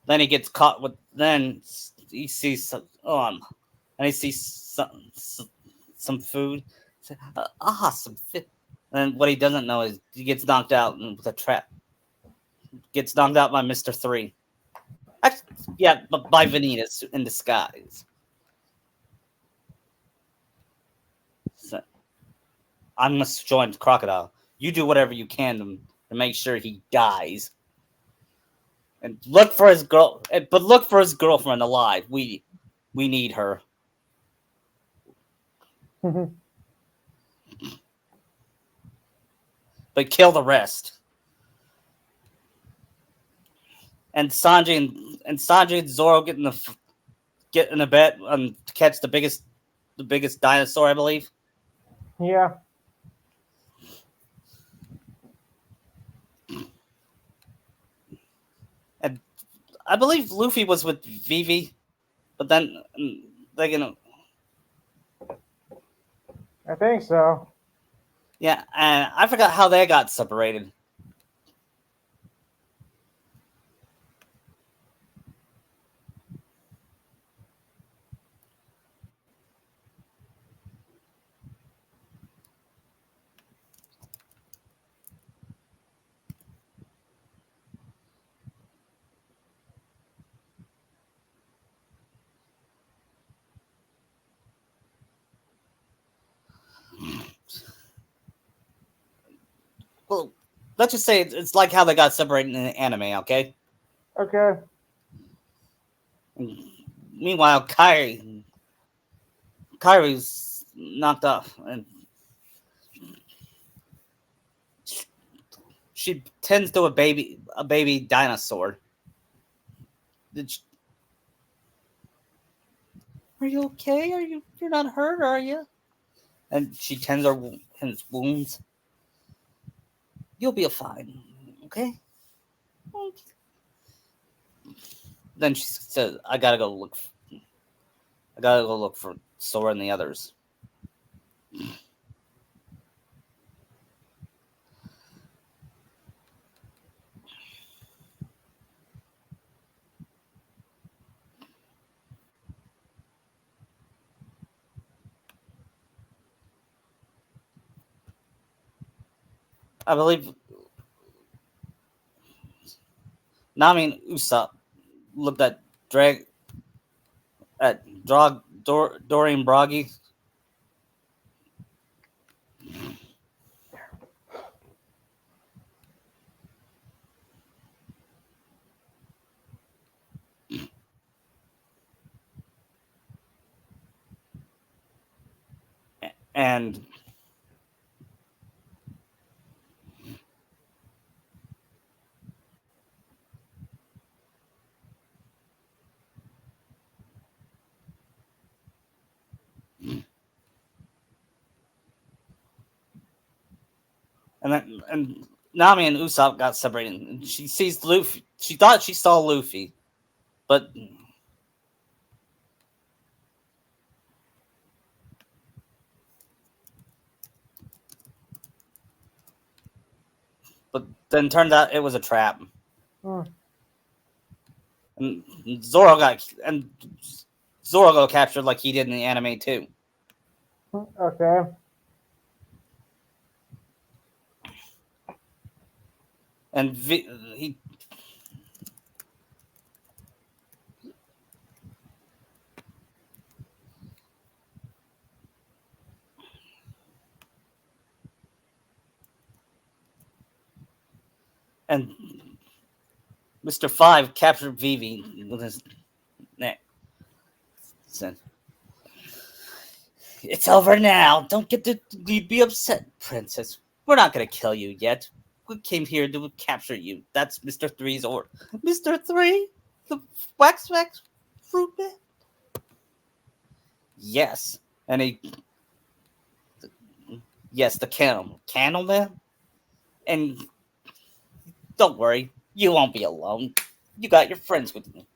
Then he gets caught with. Then he sees and he sees some food. Some fish. And what he doesn't know is he gets knocked out with a trap. Gets knocked out by Mister Three. Actually, yeah, but by Vanitas in disguise. So, I must join Crocodile. You do whatever you can to make sure he dies. And look for his but look for his girlfriend alive. We need her. But kill the rest. And Sanjay and Zoro get in a bet to catch the biggest dinosaur, I believe. Yeah. And I believe Luffy was with Vivi, but then they I think so. yeah, and I forgot how they got separated. Well, let's just say it's like how they got separated in the anime, okay? Okay. Meanwhile, Kyrie's knocked off, and she tends to a baby dinosaur. Are you okay? You're not hurt, are you? And she tends his wounds. You'll be fine, okay? Then she says, I gotta go look for Sora and the others. I believe Nami and Usopp looked at Dorian Broggy, and and Nami and Usopp got separated. And she sees Luffy. She thought she saw Luffy, but then turned out it was a trap. Hmm. And Zoro got captured like he did in the anime too. Okay. And he and Mr. Five captured Vivi with his neck. Said, "It's over now. Don't get to be upset, Princess. We're not gonna kill you yet. We came here to capture you. That's Mr. Three's order. Mr. Three, the wax fruit man. Yes, and yes, the candle man. And don't worry, you won't be alone. You got your friends with me."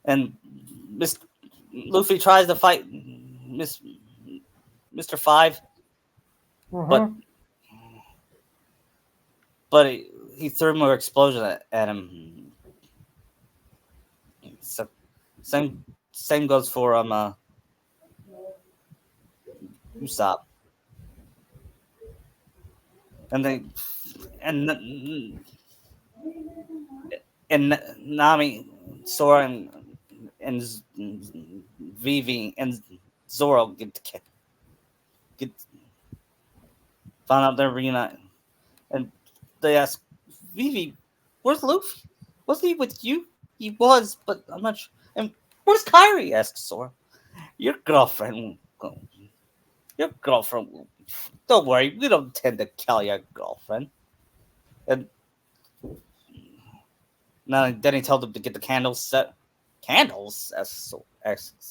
and Mr. Luffy tries to fight Miss Mr. Five, but Mm-hmm. he threw more explosion at him. So same goes for Usopp, and they and and Nami, Sora, and Vivi and Zoro get found out they're reunited, and they ask Vivi, "Where's Luffy? Wasn't he with you? He was, but I'm not sure." And where's Kyrie? Asks Sora. Your girlfriend. Your girlfriend. Don't worry, we don't tend to kill your girlfriend. And now then he told them to get the candles set. Candles? Asks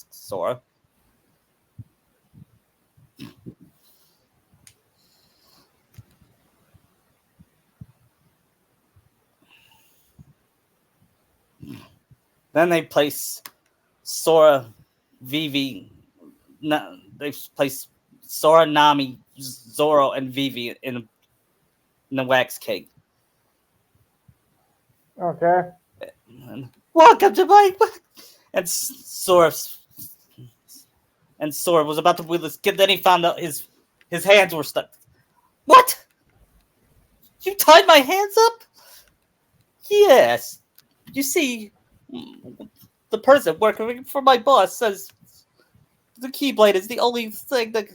Sora. Then they place Sora, Vivi. No, they place Sora, Nami, Zoro, and Vivi in a wax cake. Okay. And, welcome to my. And Sora was about to wheel his kid. Then he found out his hands were stuck. What? You tied my hands up? Yes. You see, the person working for my boss says the Keyblade is the only thing that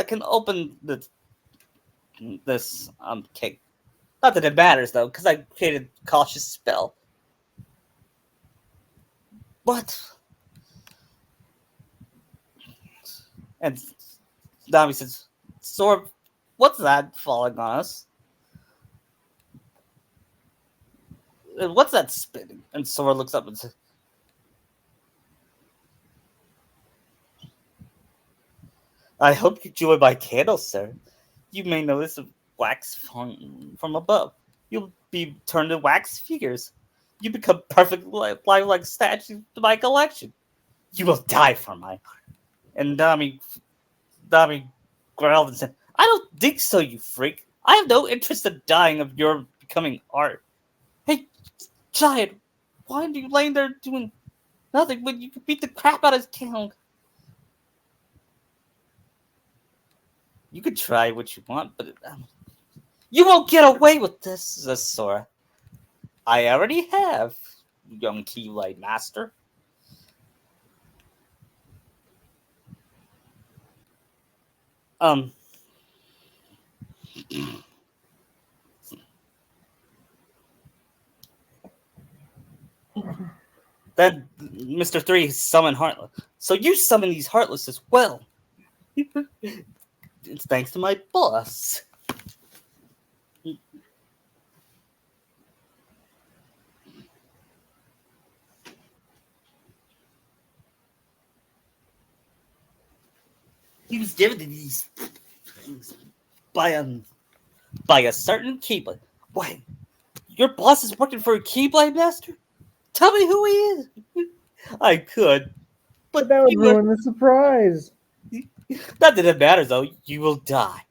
can open this cake. Not that it matters though, because I created a cautious spell. But and Nami says, "Sora, what's that falling on us? What's that spinning?" And Sora looks up and says, "I hope you enjoy my candles, sir. You may notice a wax from above. You'll be turned to wax figures. You become perfect lifelike statues to my collection. You will die for mine." And Nami growled and said, "I don't think so, you freak. I have no interest in dying of your becoming art. Hey, giant, why are you laying there doing nothing when you could beat the crap out of Kong? You could try what you want, but you won't get away with this," says Sora. "I already have, young Keyblade Master." Um, then Mr. Three summoned Heartless. "So you summon these Heartless as well?" "It's thanks to my boss." He was given to these things by a certain Keyblade. Wait, your boss is working for a Keyblade Master? Tell me who he is. I could, But but that would ruin the surprise. that didn't matter though. You will die.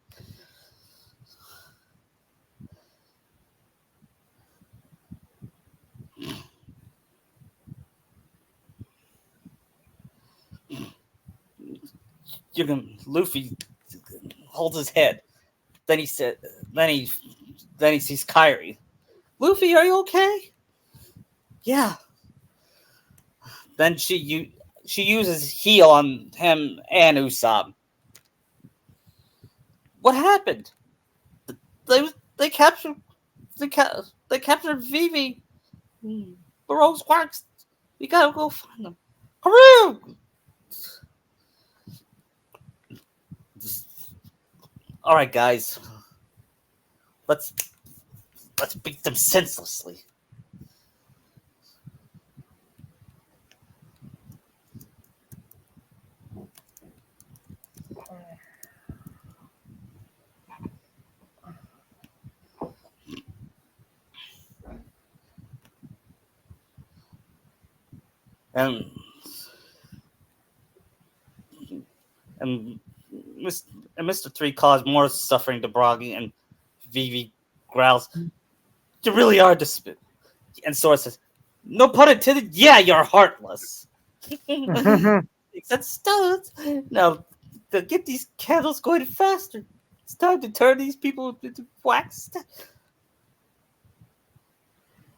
Luffy holds his head. Then he said, then he, then he sees Kyrie. "Luffy, are you okay?" "Yeah." Then she uses heal on him and Usopp. "What happened? They they captured they captured Vivi. Baroque's Quarks. We gotta go find them. Haru!" All right, guys, let's let's beat them senselessly. And and Mr. and Mr. Three caused more suffering to Broggy, and Vivi growls, "You really are despair." And Sora says, "No pun intended. Yeah, you're heartless." Except stones. Now, to get these candles going faster, it's time to turn these people into wax.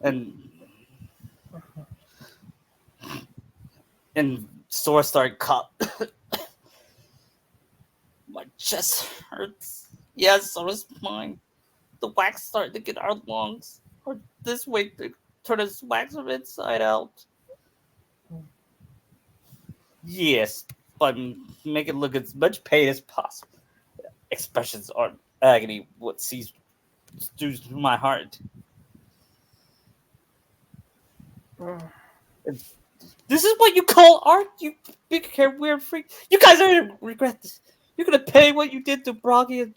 And and Sora started cop. My chest hurts. Yes, so does mine. The wax starting to get our lungs. Or this way to turn this wax from inside out. Yes, but make it look as much pain as possible. Expressions are agony. What sees through my heart. This is what you call art, you big hair weird freak. You guys are gonna regret this. You're gonna pay what you did to Broggy and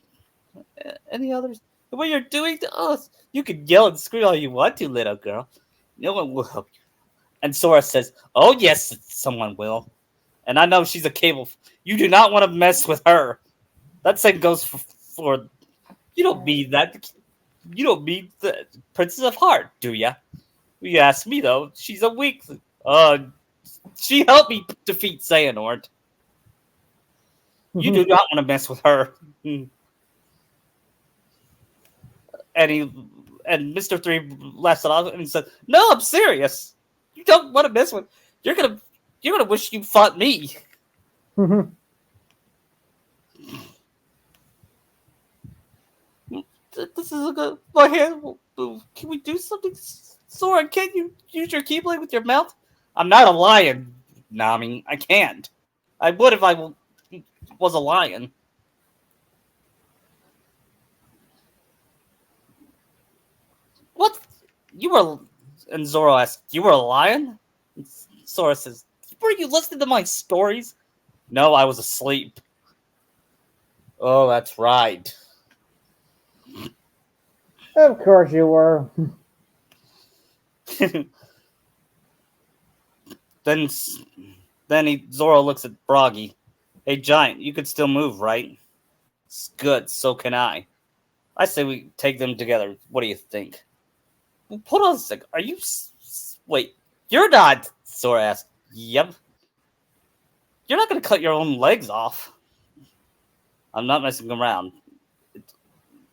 any others. And what you're doing to us. You can yell and scream all you want to, little girl. No one will help you. And Sora says, "Oh yes, someone will." And I know she's a cable. You do not want to mess with her. That same goes for you don't mean that. You don't mean the Princess of Heart, do ya? You ask me though. She's a weakling. She helped me defeat Xehanort. You do not want to mess with her. And he and Mr. Three laughs it off and he said, "No, I'm serious. You don't want to mess with. You're gonna wish you fought me." This is a good. My hand. Can we do something, Sora? Can't you use your keyblade with your mouth? I'm not a lion, Nami. I can't. I would if I was a lion. What? You were. And Zoro asks, "You were a lion?" And Sora says, "Were you listening to my stories?" "No, I was asleep." "Oh, that's right." Of course you were. then, Zoro looks at Broggy. "Hey, Giant, you could still move, right?" "Good, so can I. I say we take them together. What do you think?" "Well, hold on a sec. Are you... Wait, you're not..." Sora asked. "Yep. You're not going to cut your own legs off." "I'm not messing around. It's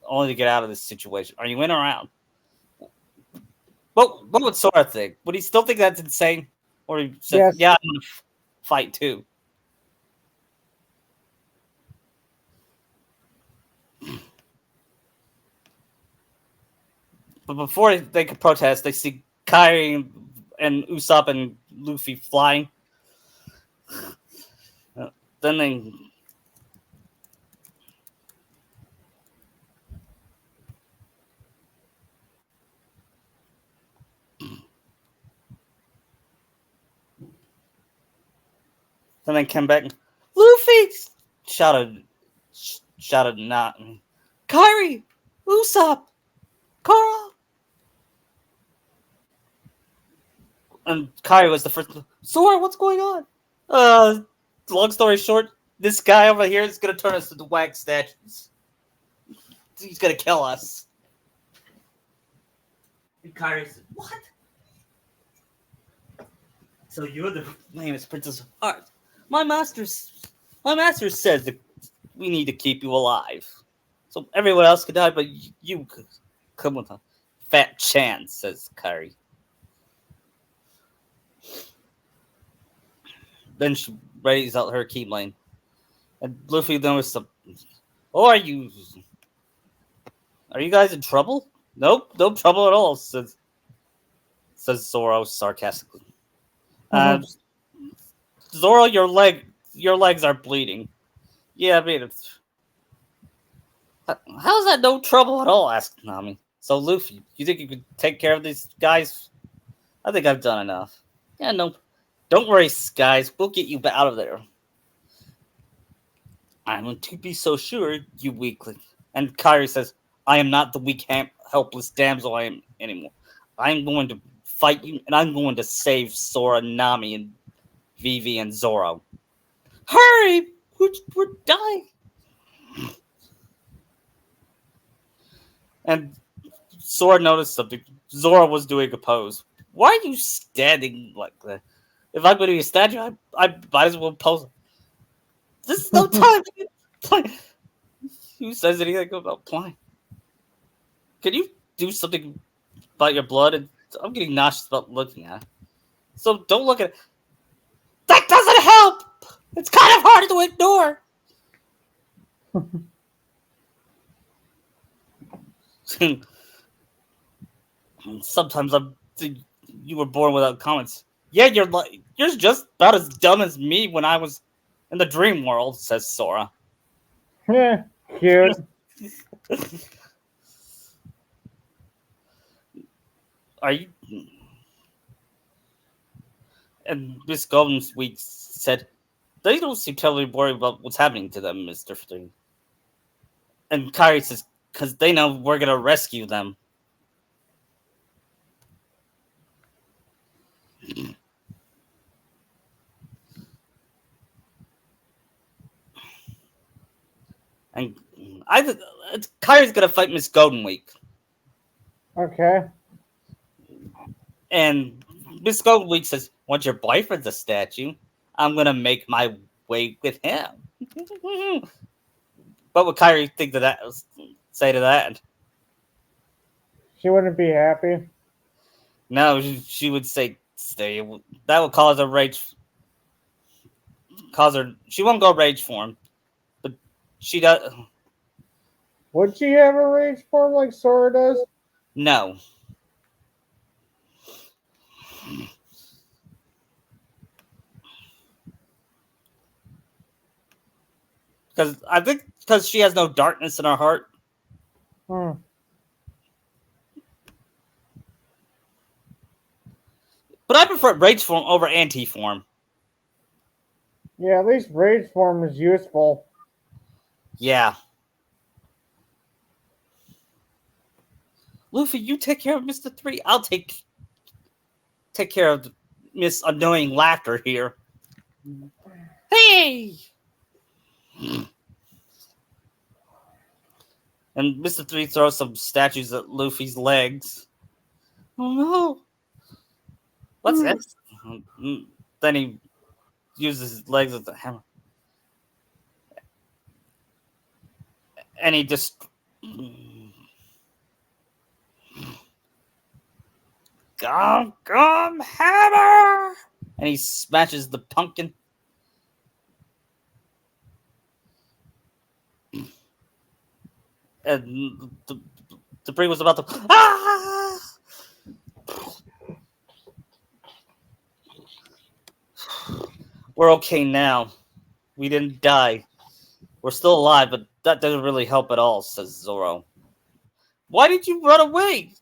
only to get out of this situation. Are you in or out?" What would Sora think? Would he still think that's insane? Or he said, Yes. "Yeah, I'm going to fight too." But before they could protest, they see Kairi and Usopp and Luffy flying. Then they came back. "Luffy!" shouted not Kairi, Usopp, Kara. And Kairi was the first. "Sora, what's going on?" Long story short, this guy over here is gonna turn us into wax statues. He's gonna kill us. And Kairi said, "What? So you're the famous Princess of Heart? My master's my master says that we need to keep you alive. So everyone else could die, but you could come with a fat chance," says Kairi. Then she raises out her keyblade. And Luffy noticed some. "Oh, are you guys in trouble?" "Nope, no trouble at all," says Zoro sarcastically. Uh, "Zoro, your legs are bleeding." "Yeah, I mean, how's that no trouble at all?" asked Nami. "So, Luffy, you think you could take care of these guys?" "I think I've done enough." "Yeah, no, don't worry, guys. We'll get you out of there." "I'm going to be so sure, you weakling." And Kairi says, "I am not the weak, helpless damsel I am anymore. I am going to fight you, and I'm going to save Sora, Nami, and Vivi and Zoro. Hurry! We're dying. And Sora noticed something. Zoro was doing a pose. Why are you standing like that? If I'm going to be a statue, I might as well pose. This is no time to play. Who says anything about playing? Can you do something about your blood? And I'm getting nauseous about looking at it. So don't look at it. That doesn't help! It's kind of hard to ignore. Sometimes you were born without comments. Yeah, you're just about as dumb as me when I was in the dream world, says Sora. Yeah, cute. Are you? And Miss Golden Week said, they don't seem terribly worried about what's happening to them, Mr. Three. And Kyrie says, because they know we're going to rescue them. And Kyrie's going to fight Miss Golden Week. Okay. And Miss Golden Week says, once your boyfriend's a statue, I'm going to make my way with him. What would Kyrie think of that? Say to that? She wouldn't be happy. No, she would say, stay. That would cause her rage. She won't go rage for him. But she does. Would she have a rage form like Sora does? No. Because she has no darkness in her heart. Hmm. But I prefer rage form over anti form. Yeah, at least rage form is useful. Yeah. Luffy, you take care of Mr. 3. I'll take care of Miss Annoying Laughter here. Hey! And Mr. 3 throws some statues at Luffy's legs. Oh no! What's this? Then he uses his legs as a hammer. And he just... Gum hammer! And he smashes the pumpkin. And the debris was about to... Ah! We're okay now. We didn't die. We're still alive, but that doesn't really help at all, says Zoro. Why did you run away?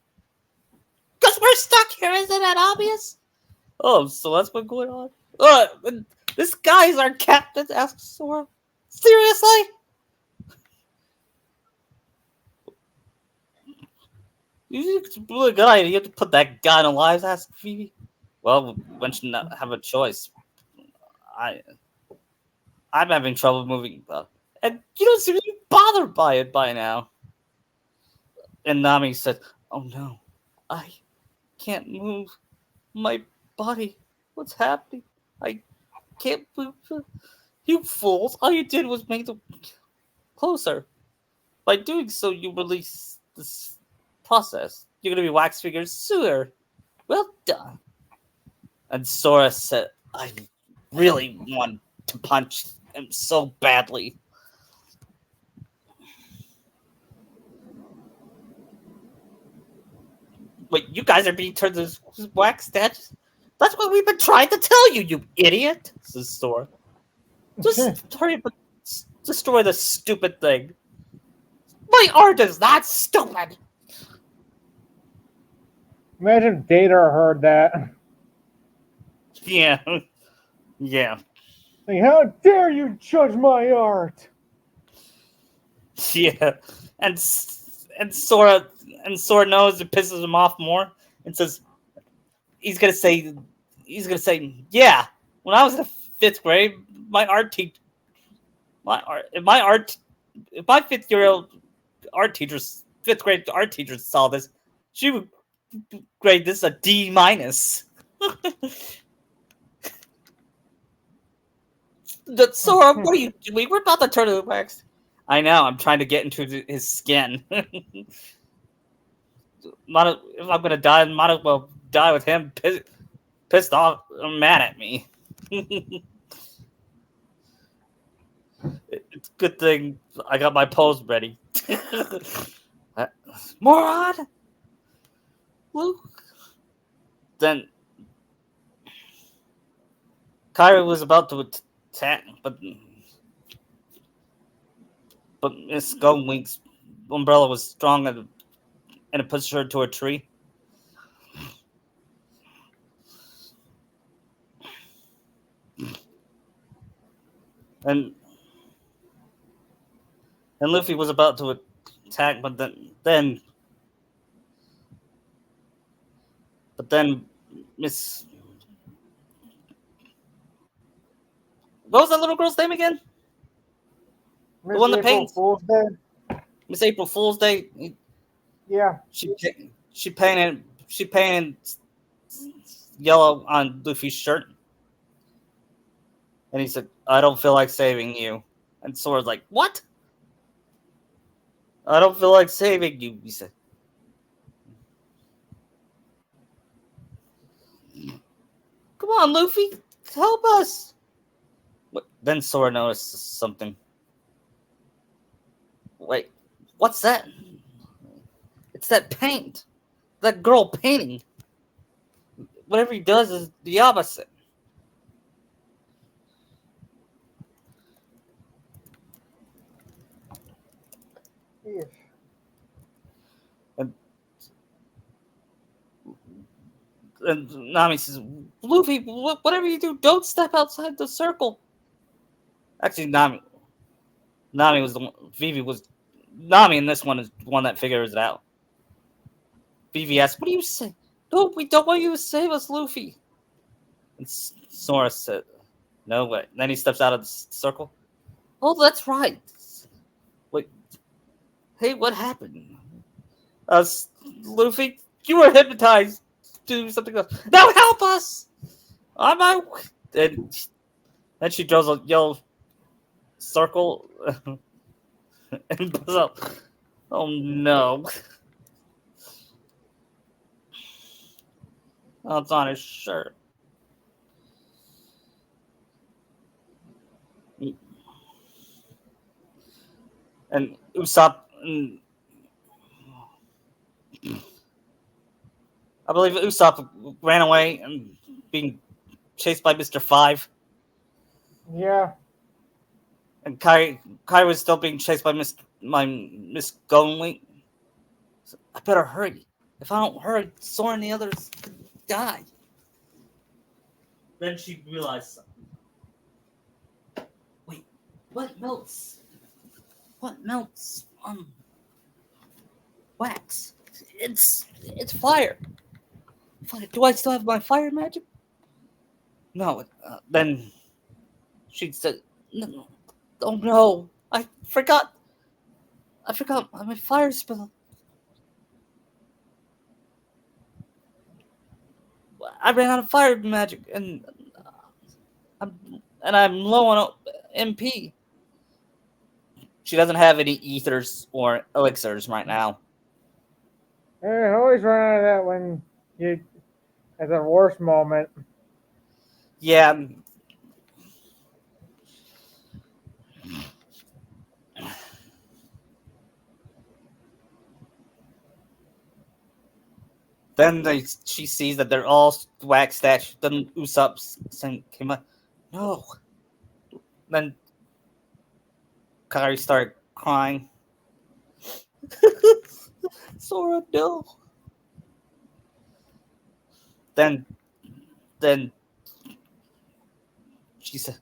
Because we're stuck here, isn't that obvious? Oh, so that's what's going on? This guy's our captain, asks Zoro. Seriously? It's a really good idea. You have to put that guy in alive, asks Phoebe. Well, one should not have a choice. I'm having trouble moving, and you don't seem to be bothered by it by now. And Nami said, "Oh no, I can't move my body. What's happening? I can't move. You fools! All you did was make them closer. By doing so, you release this process. You're gonna be wax figures sooner. Well done." And Sora said, "I really want to punch him so badly." Wait, you guys are being turned into wax statues? That's what we've been trying to tell you, you idiot, says Sora. Just hurry up and destroy this stupid thing. My art is not stupid. Imagine if Data heard that. Yeah. Yeah. Like, how dare you judge my art? Yeah. And Sora knows it pisses him off more and says, he's gonna say, yeah. When I was in fifth grade, my art teacher, my art, if my fifth grade art teacher saw this, she would grade this a D minus. Sora, what are you doing? We're about to turn to the wax. I know. I'm trying to get into his skin. If I'm gonna die, might as well die with him pissed off, mad at me. It's a good thing I got my pose ready. Moron! Luke. Then Kyra was about to attack, but Miss Goldwink's umbrella was strong and it pushed her to a tree. And Luffy was about to attack, but then Miss, what was that little girl's name again? Miss one that April paints? Fool's Day. Miss April Fool's Day. Yeah. She painted yellow on Luffy's shirt, and he said, "I don't feel like saving you." And Sora's like, "What? I don't feel like saving you," he said. "Come on, Luffy, help us." Then Sora noticed something. Wait, what's that? It's that paint. That girl painting. Whatever he does is the opposite. Yes. And Nami says, "Luffy, whatever you do, don't step outside the circle." Actually, Nami was the one. Nami in this one is the one that figures it out. Vivi asks, "What do you say? No, we don't want you to save us, Luffy." And Sora said, "No way." Then he steps out of the circle. "Oh, that's right. Wait, hey, what happened?" Luffy, you were hypnotized. Do something else. Now help us! I'm out. And then she draws a yellow circle and puts up. Oh no. Oh, it's on his shirt. And Usopp, I believe Usopp ran away and being chased by Mr. Five. Yeah. And Kai was still being chased by Miss Gonley. So I better hurry. If I don't hurry, Sora and the others could die. Then she realized something. Wait, what melts? What melts on wax? It's fire. Fire. Do I still have my fire magic? No. Then she said, "No, oh no, I forgot my fire spell. I ran out of fire magic, and I'm low on MP." She doesn't have any ethers or elixirs right now. I always run out of that when you at the worst moment. Yeah. Then she sees that they're all wax statues. Then Usopp came up. No. Then Kari started crying. Sora, no. Then she said,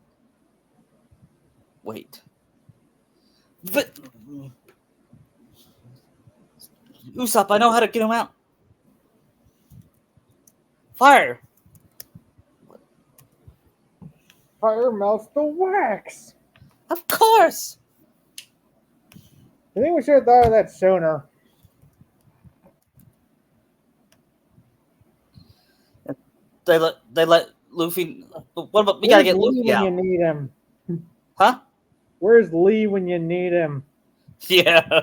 "Wait, but Usopp, I know how to get him out." Fire. Fire melts the wax. Of course. I think we should have thought of that sooner. They let Luffy. What about we gotta Where's get Lee Luffy when you out? need him? Huh? Where's Lee when you need him? Yeah.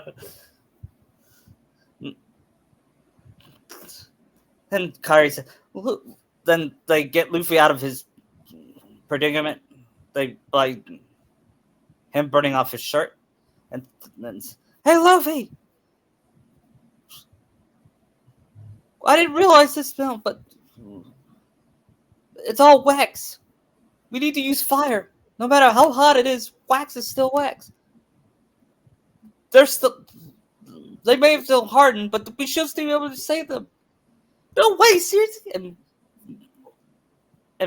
And Kari said, then they get Luffy out of his predicament. They by him burning off his shirt, and then hey Luffy, I didn't realize this film, but it's all wax. We need to use fire. No matter how hot it is, wax is still wax. They're still. They may have still hardened, but we should still be able to save them. No way, seriously. And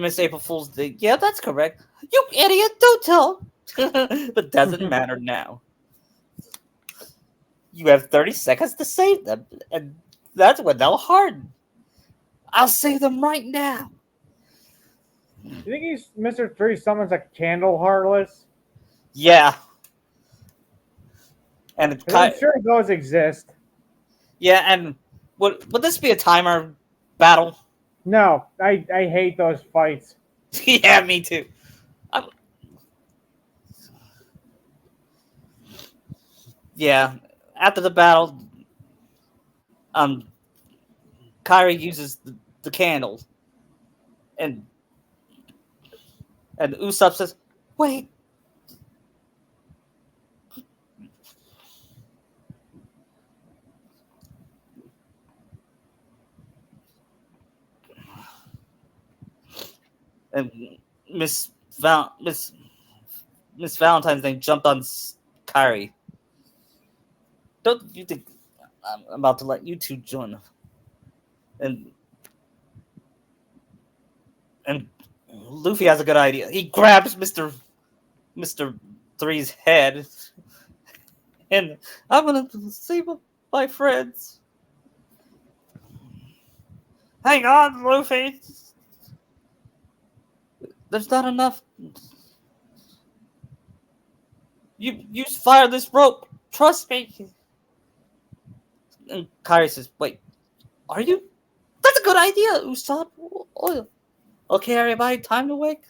Miss April Fool's Day. Yeah, that's correct. You idiot! Don't tell. But doesn't matter now. You have 30 seconds to save them, and that's when they'll harden. I'll save them right now. Do you think he's Mr. Three summons a candle heartless? Yeah. And I'm sure those exist. yeah, and would this be a timer battle? No, I hate those fights. Yeah, me too. Yeah, after the battle, Kyrie uses the candle, and Usopp says, "Wait." And Miss Valentine's Day jumped on Kyrie. Don't you think I'm about to let you two join? And Luffy has a good idea. He grabs Mr. Three's head, and I'm gonna save my friends. Hang on, Luffy. There's not enough. You fire this rope. Trust me. And Kyrie says, "Wait, are you? That's a good idea, Usopp. Oh, okay, everybody, time to wake."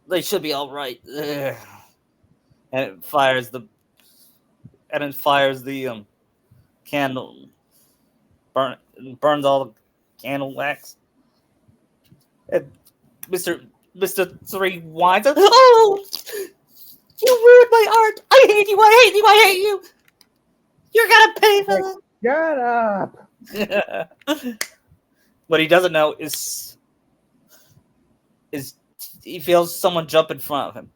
They should be all right. Ugh. And it fires the candle. Burns all the candle wax. And Mr. Three whines. Oh, you ruined my art. I hate you. I hate you. I hate you. You're gonna pay for Shut that. What he doesn't know is he feels someone jump in front of him.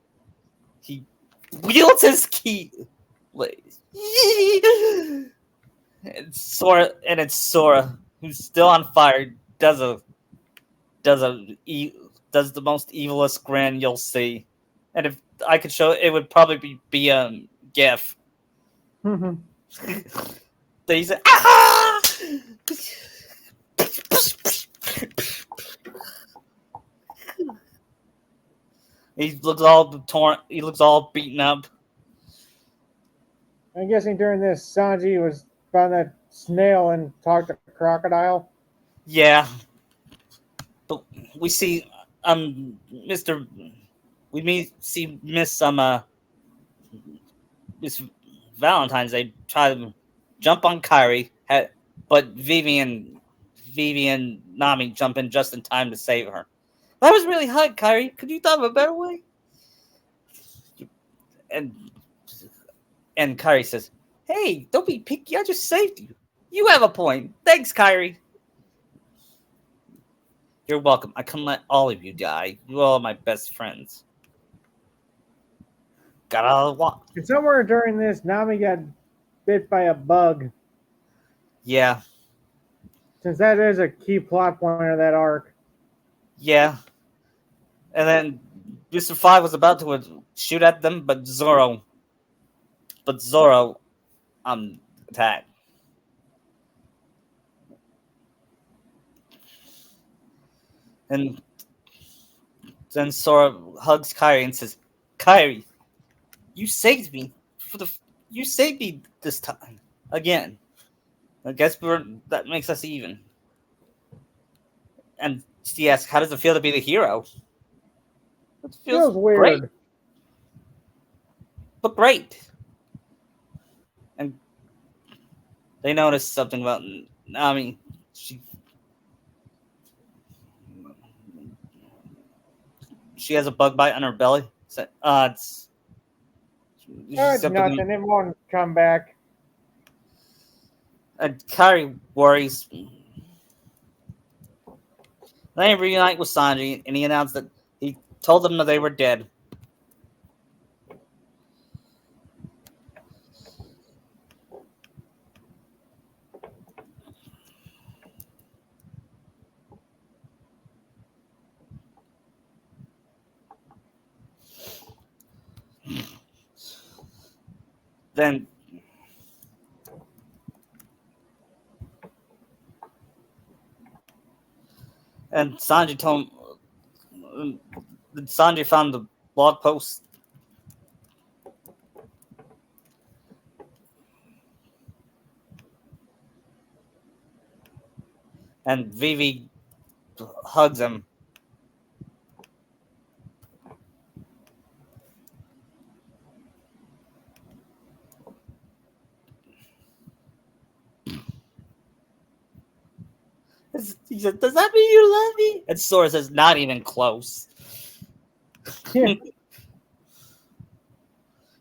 He wields his key. It's Sora, who's still on fire, does the most evilest grin you'll see. And if I could show it, it would probably be a GIF. up. That he said, "Ah!" He looks all torn. He looks all beaten up. I'm guessing during this, Sanji was found that snail and talked to crocodile. Yeah, but we see Mr. We see Miss Miss Valentine's Day try to jump on Kyrie, but Vivian Nami jump in just in time to save her. That was really hot, Kyrie. Could you thought of a better way? And Kyrie says, "Hey, don't be picky. I just saved you. You have a point. Thanks, Kyrie." You're welcome. I couldn't let all of you die. You all are my best friends. Gotta walk. And somewhere during this, Nami got bit by a bug. Yeah. Since that is a key plot point of that arc. Yeah. And then Mr. Five was about to shoot at them, but Zoro attack. And then Sora hugs Kyrie and says, "Kyrie, you saved me you saved me this time again. I guess that makes us even." And she asks, "How does it feel to be the hero?" It feels Feels great, weird. but great. And they notice something about Nami. She she has a bug bite on her belly. So, Oh, she's it's something. nothing. It won't come back. And Kyrie worries. They reunite with Sanji, and he announced that he told them that they were dead. Then and Sanji told Sanji found the blog post, and Vivi hugs him. He said, "Does that mean you love me?" And Sora says, "Not even close." Yeah.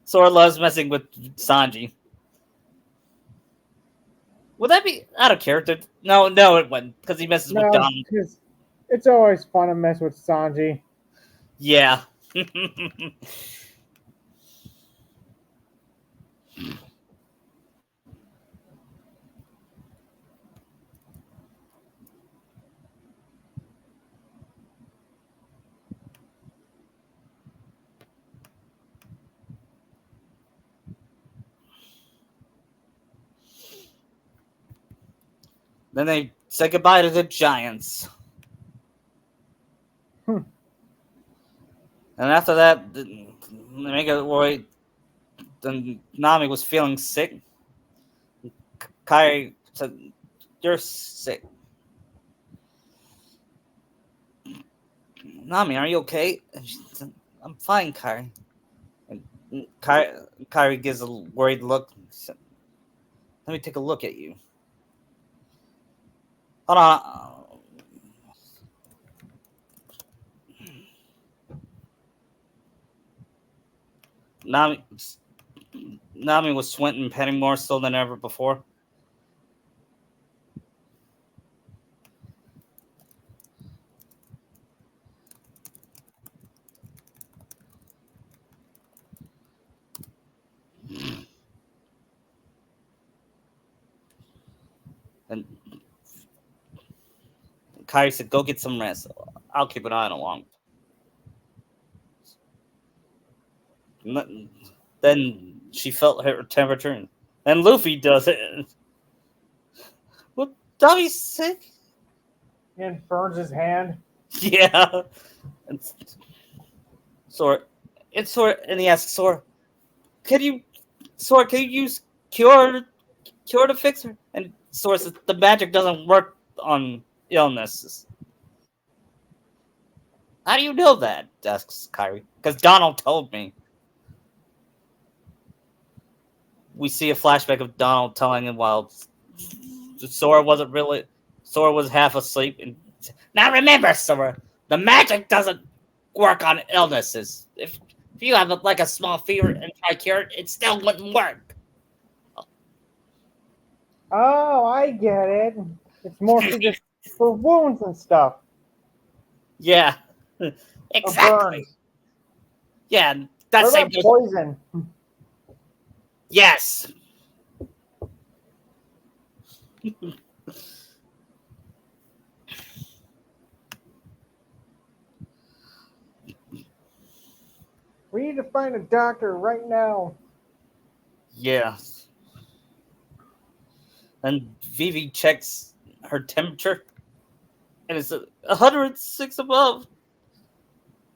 Sora loves messing with Sanji. Would that be out of character? No, no, it wouldn't, because he messes with No, Donald. because it's always fun to mess with Sanji. Yeah. Then they say goodbye to the giants. Hmm. And after that, they make it where then Nami was feeling sick. Kai said, "You're sick." "Nami, are you okay?" And she said, "I'm fine, Kai." And Kai, Kyrie gives a worried look. Said, "Let me take a look at you. Hold on." Nami, Nami was sweating, panting more still than ever before. And Kyrie said, "Go get some rest. I'll keep an eye on along." Then she felt her temperature. And Luffy does it. Well, Nami's sick. And burns his hand. Yeah. And Sora, and he asks Sora, can you use cure to fix her?" And Sora says, "The magic doesn't work on illnesses." "How do you know that?" asks Kyrie. "Because Donald told me." We see a flashback of Donald telling him while Sora wasn't really. Sora was half asleep. And now remember, Sora, the magic doesn't work on illnesses. If you have like a small fever and try to cure it, it still wouldn't work. Oh, I get it. It's mostly just for wounds and stuff. Yeah, Or exactly. burns. Yeah, What that same about goes. poison? Yes. We need to find a doctor right now. Yeah. And Vivi checks her temperature, and it's 106 above.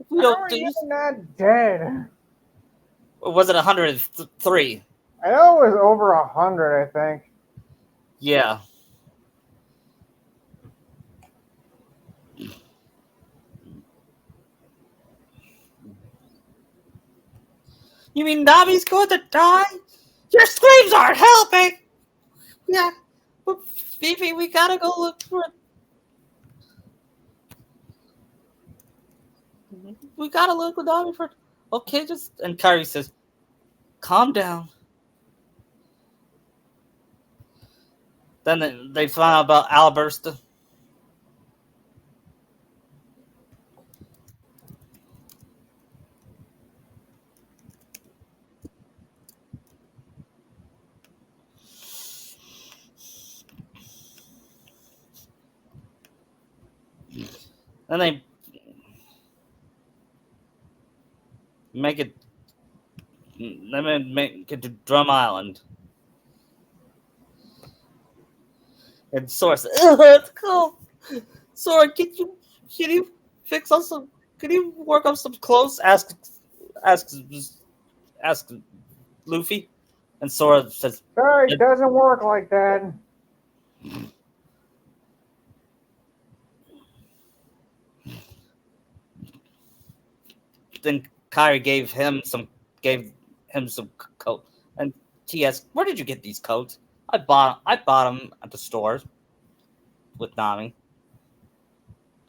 We How don't are you do. not dead? Or was it 103? I know it was over 100, I think. Yeah. You mean Nami's going to die? Your screams aren't helping! Yeah. But Vivi, we gotta go look for it. We gotta look for Nami for. Okay, just. And Kyrie says, calm down. Then they find out about Alabasta. Then they make it. They make it to Drum Island. And Sora says, ugh, it's cold. Sora, can you fix us some? Can you work up some clothes? Asks asks Luffy, and Sora says, Sorry, it doesn't work like that. then Kyrie gave him some coat, and he asked, "Where did you get these coats?" I bought them at the store with Nami.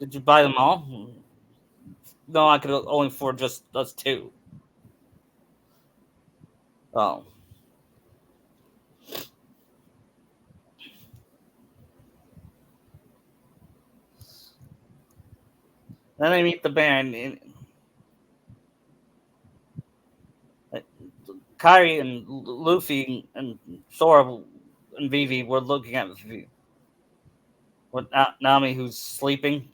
Did you buy them all? No, I could only afford just us two. Oh, then they meet the band. And Kyrie and Luffy and Sora and Vivi were looking at with Nami, who's sleeping,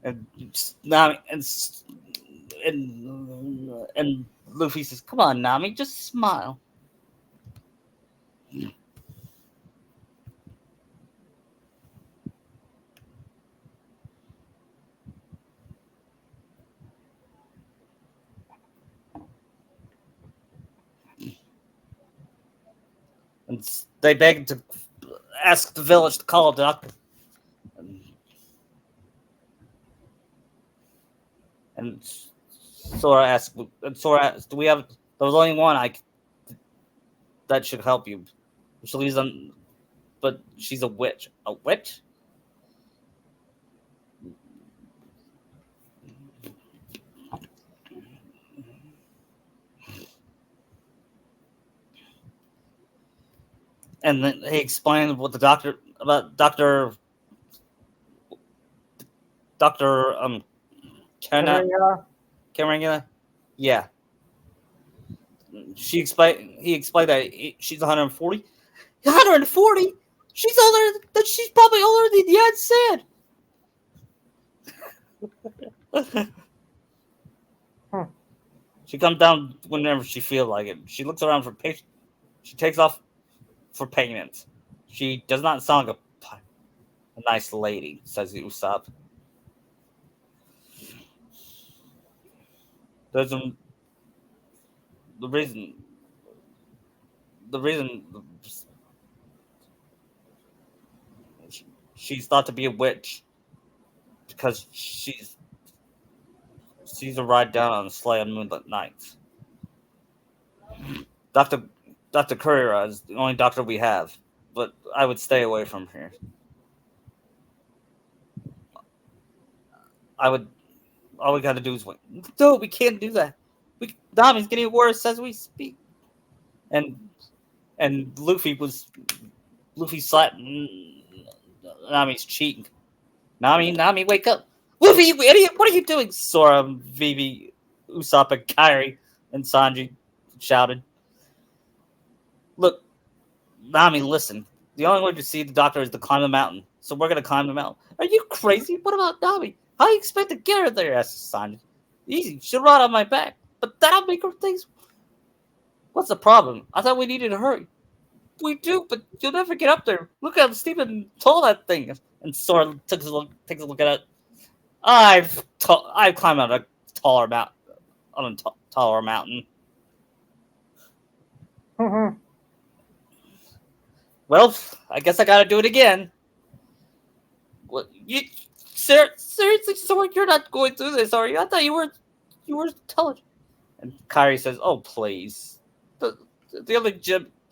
and Nami and Luffy says, "Come on, Nami, just smile." And they beg to ask the village to call a doctor. And Sora asks, "Do we have? There's only one that should help you. She lives on, but she's a witch. A witch? And then he explained what the doctor about Doctor Kenna Yeah. Camarena. Yeah, he explained that she's 140. 140. She's older. That she's probably older than Yad said. Hmm. She comes down whenever she feels like it. She looks around for patience. She takes off for payment. She does not sound like a nice lady, says Usopp. There's the reason the reason she's thought to be a witch because she's a ride down on a sleigh on moonlit nights. Doctor Doctor Courier is the only doctor we have, but I would stay away from here. I would. All we got to do is wait. No, we can't do that. Nami's getting worse as we speak. And Luffy slapped Nami's cheek. Nami, wake up! Luffy, you idiot! What are you doing? Sora, Vivi, Usopp, and Kairi and Sanji shouted. Look, Nami, listen. The only way to see the doctor is to climb the mountain. So we're gonna climb the mountain. Are you crazy? What about Nami? How do you expect to get her there? Asked Sanji. Easy, she'll ride on my back. But that'll make her things. What's the problem? I thought we needed to hurry. We do, but you'll never get up there. Look how steep and tall that thing is. And Sora takes a look at it. I've climbed on a taller mount on a taller mountain. Well, I guess I gotta do it again. What seriously, Sora, you're not going through this, are you? I thought you were intelligent. And Kyrie says, "Oh, please." The, the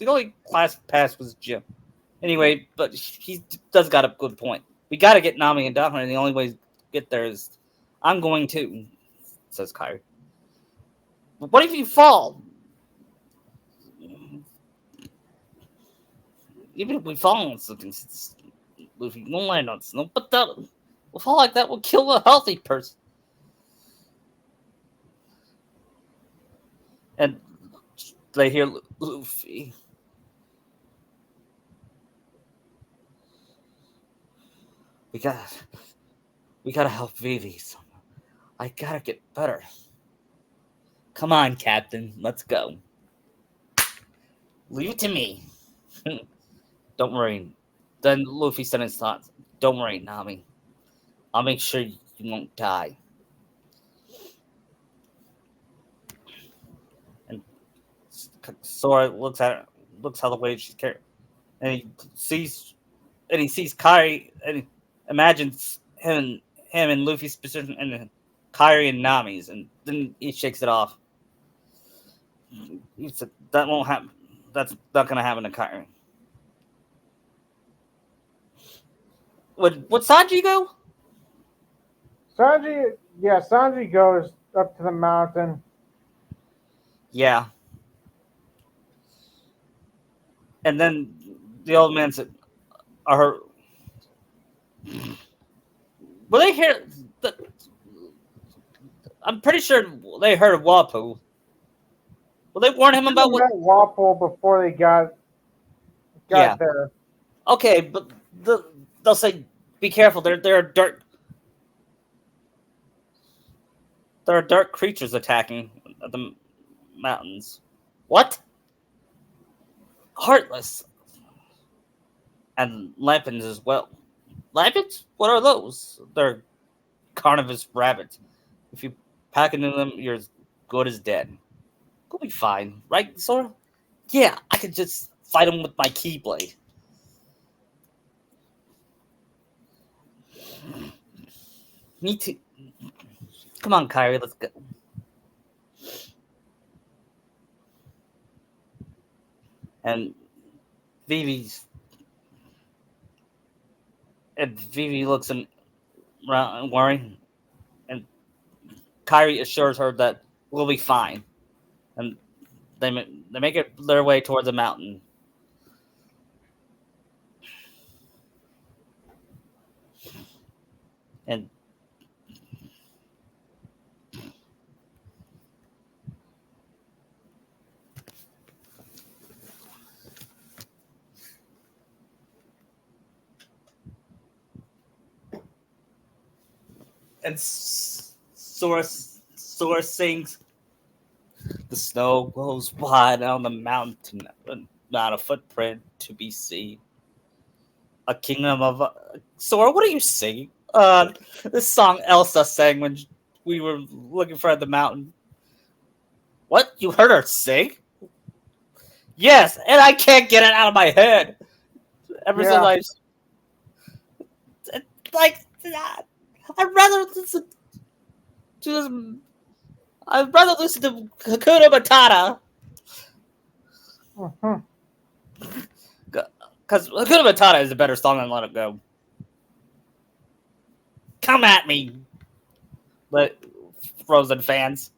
only class pass was gym. Anyway, but he does got a good point. We got to get Nami and Dahmer, and the only way to get there is I'm going to, says Kyrie. But what if you fall? Even if we fall on something, Luffy won't land on snow, but that a fall like that will kill a healthy person. And they hear Luffy. We got we gotta help Vivi. I gotta get better. Come on, Captain, let's go. Leave it to me. Don't worry. Then Luffy said his thoughts. Don't worry, Nami. I'll make sure you won't die. And Sora looks how the way she's carried, and sees he sees Kyrie, and he imagines him and Luffy's position, and Kyrie and Nami's, and then he shakes it off. He said that won't happen. That's not gonna happen to Kyrie. Would Sanji go? Sanji goes up to the mountain. Yeah. And then the old man said, "Are will they hear? The, I'm pretty sure they heard of Wapu. Will they warn him They about what? met Wapol before they got Yeah. there. Okay, but they'll say, "Be careful. There are dark creatures attacking the mountains." What? Heartless and Lampins as well. Lampins? What are those? They're carnivorous rabbits. If you pack into them, you're as good as dead. We'll be fine, right, Sora? Yeah, I could just fight them with my Keyblade. Me too. Come on, Kyrie, let's go. And Vivi's and Vivi looks around worrying, and Kyrie assures her that we'll be fine. And they make it their way towards the mountain. And Sora sings. The snow goes wide on the mountain, but not a footprint to be seen. A kingdom of Sora. What are you singing? This song Elsa sang when we were looking for the mountain. What? You heard her sing? Yes, and I can't get it out of my head. Ever since Yeah. like, I'd rather listen to this. I'd rather listen to Hakuna Matata. Mhm. Because Hakuna Matata is a better song than Let It Go. Come at me, but Frozen fans.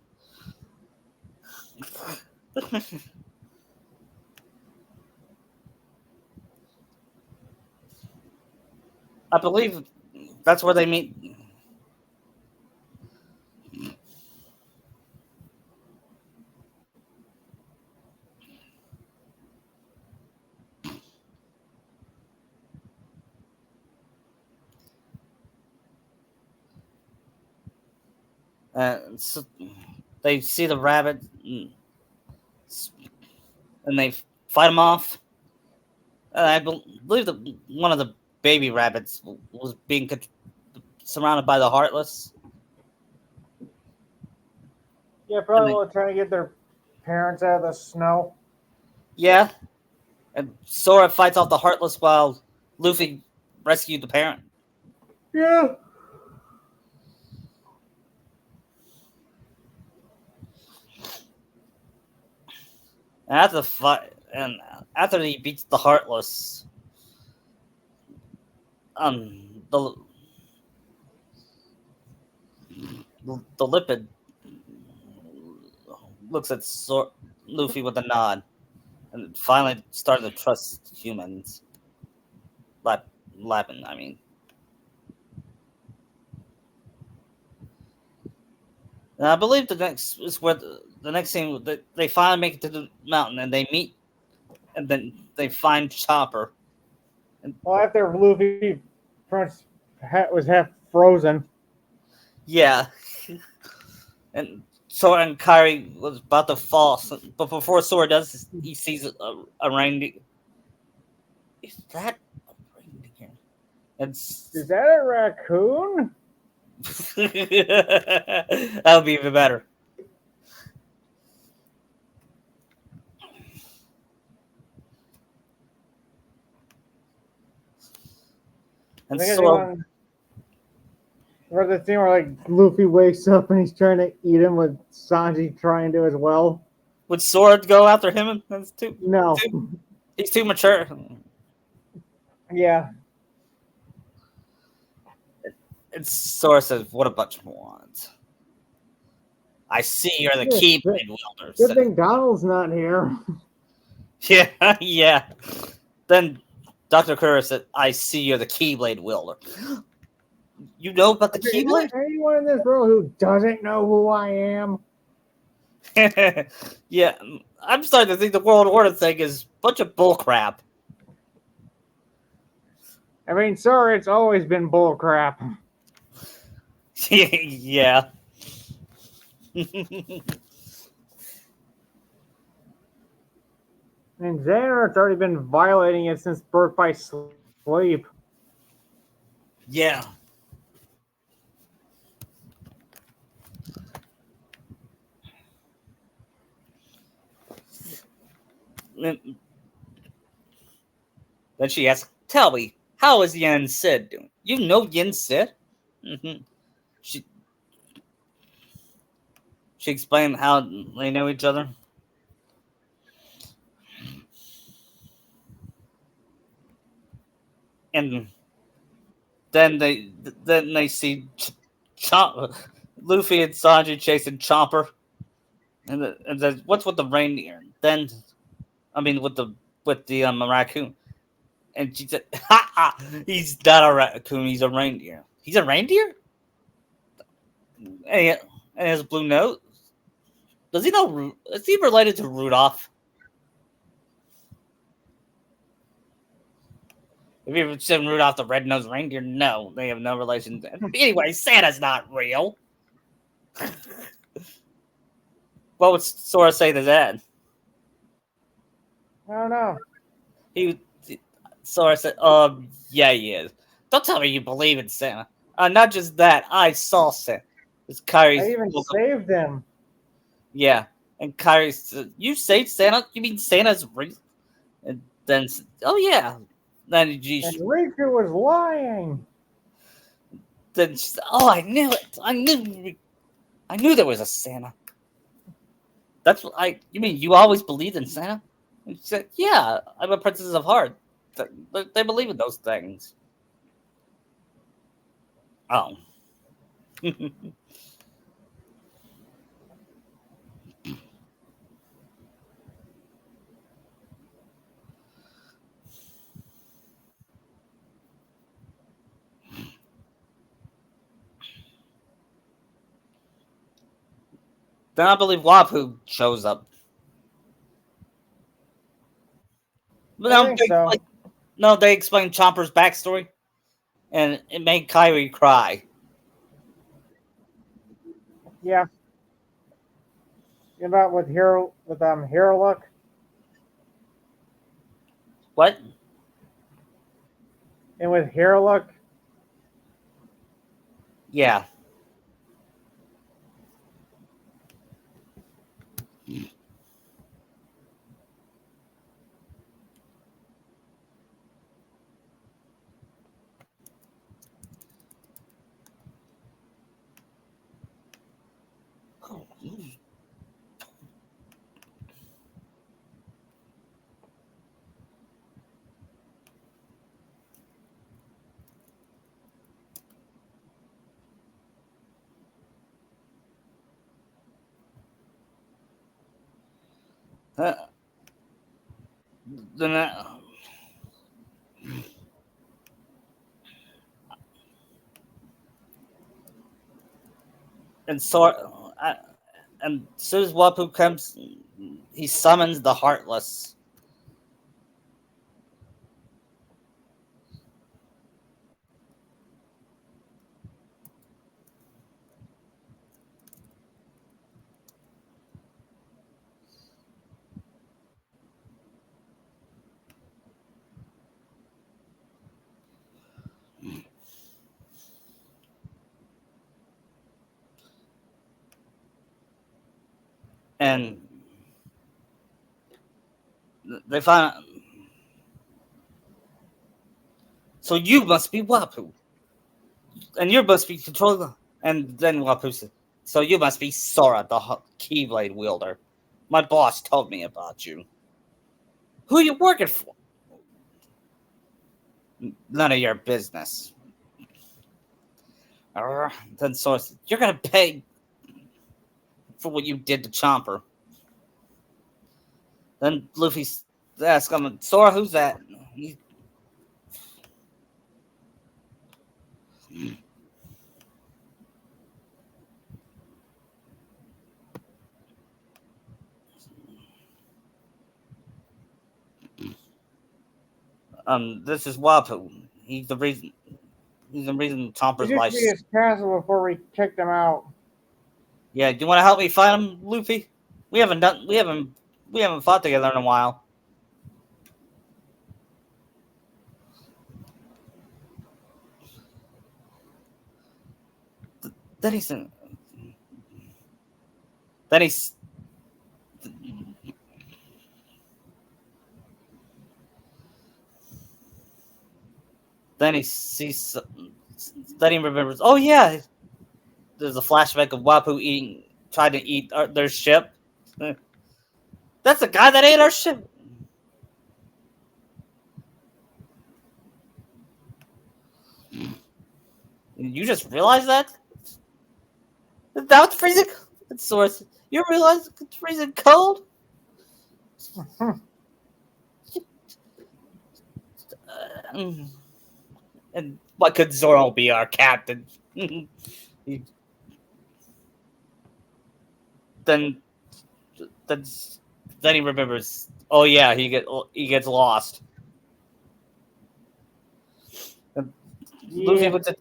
I believe that's where they meet. So they see the rabbit. and they fight him off. I believe that one of the baby rabbits was being surrounded by the Heartless. Yeah, And probably they, while trying to get their parents out of the snow. yeah, and Sora fights off the Heartless while Luffy rescued the parent. Yeah. And after the fight, and after he beats the Heartless, the Lipid looks at Luffy with a nod, and finally started to trust humans. Lap, Lappin, I mean. And I believe the next is where the next scene they finally make it to the mountain and they meet, and then they find Chopper. And Well, after Luffy Prince was half frozen. yeah, and Sora and Kyrie was about to fall, but before Sora does, he sees a reindeer. Is that a reindeer? Is It's that a raccoon? that would be even better. I And think I think Sora, on where the scene where like Luffy wakes up and he's trying to eat him with Sanji trying to as well. would Sora go after him? That's No. he's too mature. Yeah. And Sora says, "What a bunch of morons! I see you're the Yeah, Keyblade wielder." good thing Donald's not here. Yeah, yeah. Then Dr. Kura said, "I see you're the Keyblade wielder." You know about the Is there Keyblade? anyone in this world who doesn't know who I am? Yeah, I'm starting to think the World Order thing is a bunch of bullcrap. I mean, sorry, it's always been bullcrap. Yeah. And Xanar's already been violating it since birth by sleep. Yeah. Then she asks, "Tell me, how is Yen Sid doing? You know Yen Sid?" Hmm. She she explained how they know each other. And then they see Luffy and Sanji chasing Chopper, and then what's with the reindeer? Then I mean with the raccoon, and she said, "Ha ha! He's not a raccoon. He's a reindeer. He's a reindeer, and he has a blue nose. Does he know? Is he related to Rudolph? Have you ever seen Rudolph the Red-Nosed Reindeer? No, they have no relation. Anyway, Santa's not real. What would Sora say to that? I don't know. He Sora said, yeah, he is. Don't tell me you believe in Santa. Not just that, I saw Santa. It's I Kyrie's. even saved him. Yeah, and Kyrie said, "You saved Santa? You mean Santa's real?" And then, oh yeah. Then And Riku was lying. then she said, "Oh, I knew it. I knew there was a Santa." That's what I. You mean you always believed in Santa? And she said, "Yeah, I'm a princess of heart. They believe in those things." Oh. Then I believe Wapu shows up. But I think so. no, they explain Chomper's backstory, and it made Kyrie cry. Yeah. About with hero look. What? And with hair look, Yeah. Uh, then and so uh, and as soon as Wapu comes, he summons the Heartless. And they find so you must be Wapu, and you must be controlling. And then Wapu says, "So you must be Sora, the Keyblade wielder. My boss told me about you. Who are you working for? None of your business." Then Sora says, "You're gonna pay for what you did to Chomper." Then Luffy asks him, "Sora, who's that?" He, this is Wapu. He's the reason. He's the reason it Chomper's used life. to be his castle before we kicked him out. Yeah, do you want to help me find him, Luffy? We haven't done. We haven't fought together in a while. Then he's. Then he's. Then he sees. Then he remembers. Oh yeah, there's a flashback of Wapu eating, trying to eat their ship. That's the guy that ate our ship. You just realized that? That was freezing. Source. You realize it's freezing cold? Uh, and why could Zoro be our captain? He- then, then, then he remembers. Oh yeah, he gets lost. And Luffy Yeah. went to,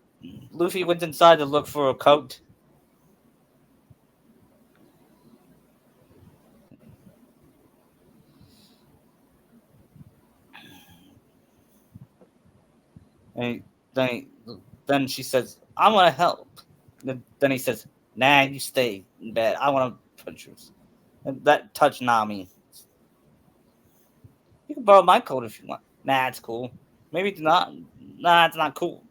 Luffy went inside to look for a coat. And then she says, "I want to help." Then he says, "Nah, you stay in bed. I want to punch you." And that touched Nami. You can borrow my coat if you want. Nah, it's cool. Maybe it's not. Nah, it's not cool.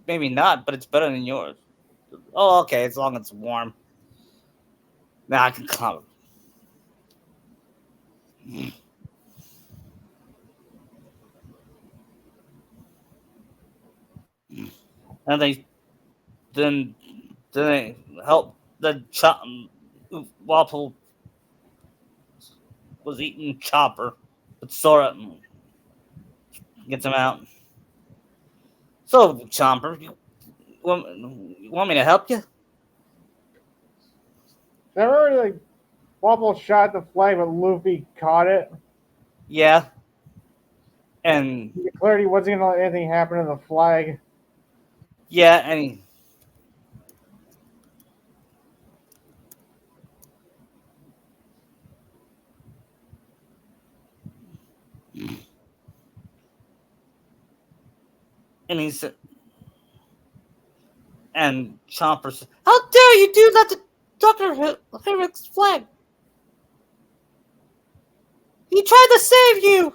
Maybe not, but it's better than yours. Oh, okay, as long as it's warm. Nah, I can come. And then they help the Wapple was eating Chopper, but Sora gets him out. So, Chomper, you want me to help you? I remember like Wobble shot the flag, but Luffy caught it. Yeah. And He declared he wasn't going to let anything happen to the flag. yeah, and And he's and Chomper says, "How dare you do that to Dr. Herrick's flag? He tried to save you.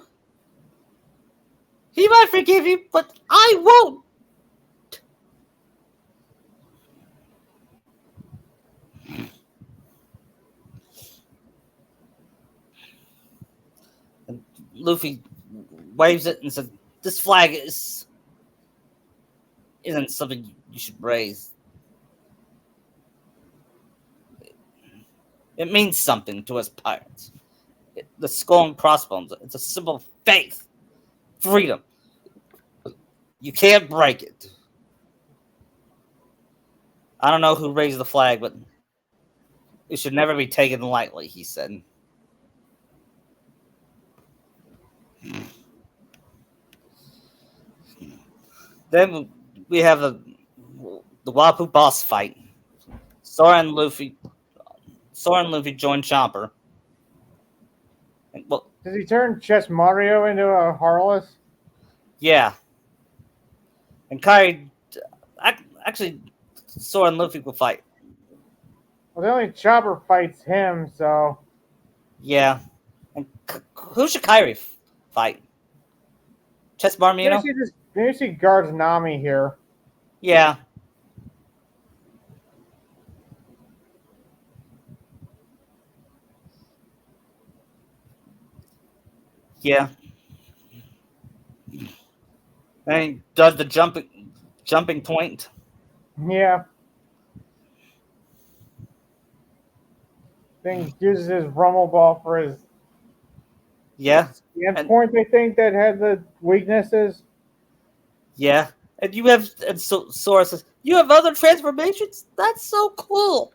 He might forgive you, but I won't." And Luffy waves it and says, "This flag isn't something you should raise. It means something to us pirates. The skull and crossbones. It's a symbol of faith, freedom. You can't break it. I don't know who raised the flag, but it should never be taken lightly," he said. Then we have the Wapu boss fight. Sora and Luffy join Chomper. Well, Does he turn Chess Mario into a Heartless? yeah. And Kai, actually, Sora and Luffy will fight. Well, the only Chopper fights him, so. Yeah. And who should Kairi fight? Chess Barmino? Maybe she guards Nami here. Yeah. Yeah. And he does the jumping point. Yeah. Then uses his Rumble Ball for his point, I think, that had the weaknesses. Yeah. And Sora says, "You have other transformations? That's so cool."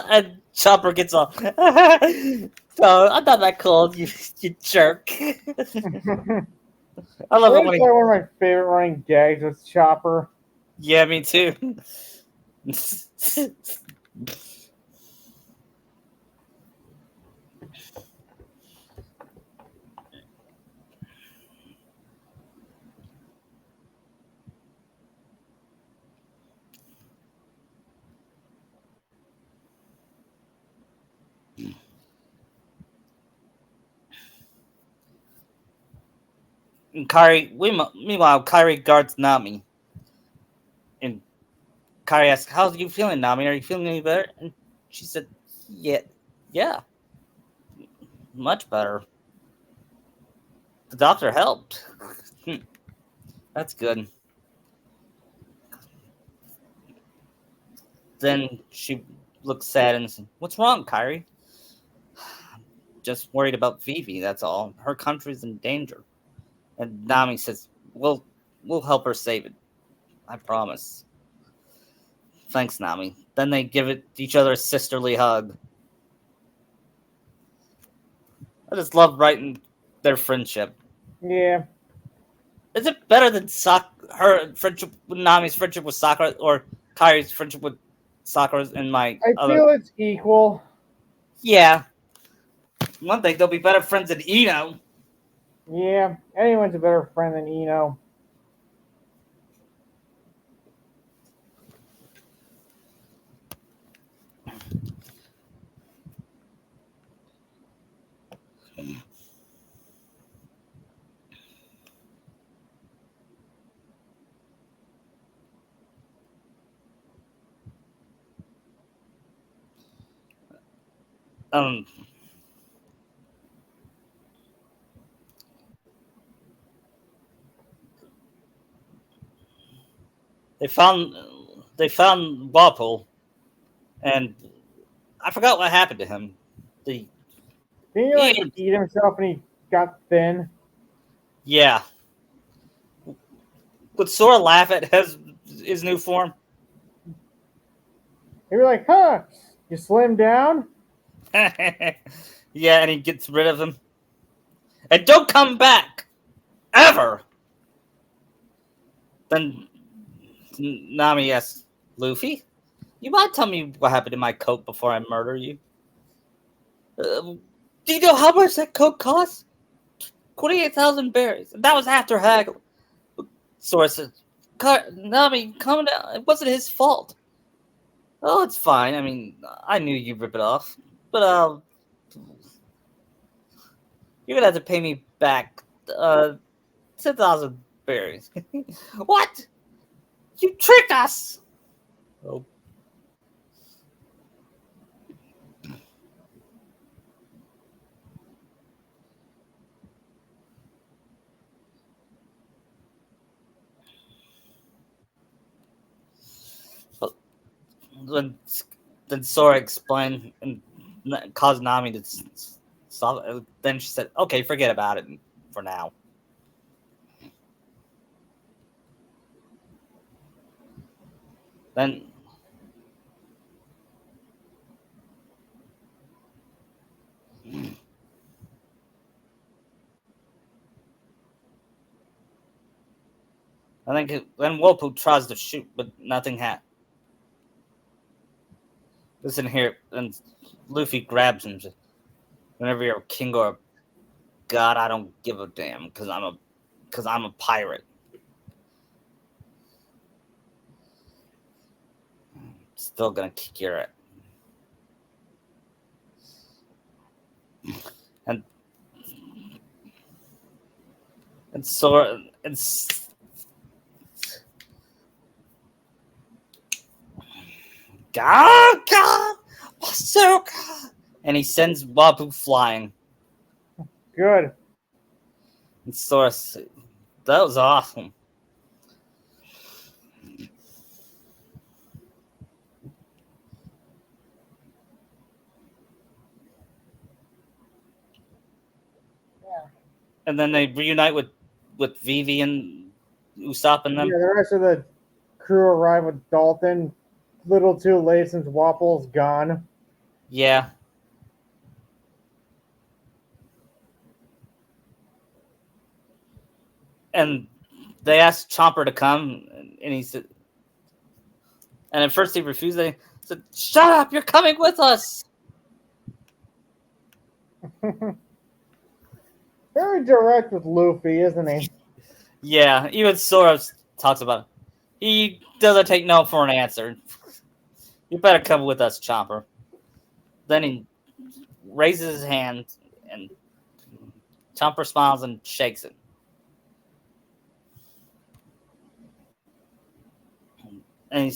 And Chopper gets off. "No, I'm not that cool, you jerk." I love it when one of my favorite running gags with Chopper. Yeah, me too. And meanwhile, Kairi guards Nami. And Kairi asks, "How are you feeling, Nami? Are you feeling any better?" And she said, yeah, much better. The doctor helped." That's good. Then she looks sad and says, "What's wrong, Kairi?" "Just worried about Vivi, that's all. Her country's in danger." And Nami says, We'll help her save it. I promise." "Thanks, Nami." Then they give each other a sisterly hug. I just love writing their friendship. Yeah. Is it better than her friendship with Nami's friendship with Sakura, or Kairi's friendship with Sakura in my I feel it's equal. Yeah. One thing, they'll be better friends than Ino. Yeah, anyone's a better friend than Ino. Um, they found Walpole, and I forgot what happened to him. Didn't he eat himself and he got thin? Yeah. Would Sora laugh at his new form? He'd be like, "Huh, you slim down?" Yeah, and he gets rid of him. "And don't come back! Ever!" Then Nami asks, "Luffy, you might tell me what happened to my coat before I murder you? Do you know how much that coat costs? 28,000 berries. That was after haggle. Sora said, Nami, calm down. It wasn't his fault. Oh, it's fine. I mean, I knew you'd rip it off. But, you're gonna have to pay me back, 10,000 berries. What? You tricked us! Oh. But then Sora explained and caused Nami to stop. Then she said, "Okay, forget about it for now." Then I think then Wopu tries to shoot, but nothing happened. Listen here, and Luffy grabs him. Says, whenever you're a king or a god, I don't give a damn because I'm a pirate. Still gonna kick your ass. And Sora and Gaga, and he sends Wabu flying. Good. And Sora, that was awesome. Yeah. And then they reunite with Vivi and Usopp and them. Yeah, the rest of the crew arrive with Dalton. Little too late since Wapple's gone. Yeah. And they asked Chomper to come, and he said, and at first he refused. They said, "Shut up! You're coming with us." Very direct with Luffy, isn't he? Yeah, even Sora talks about it. He doesn't take no for an answer. You better come with us, Chomper. Then he raises his hand, and Chomper smiles and shakes it. And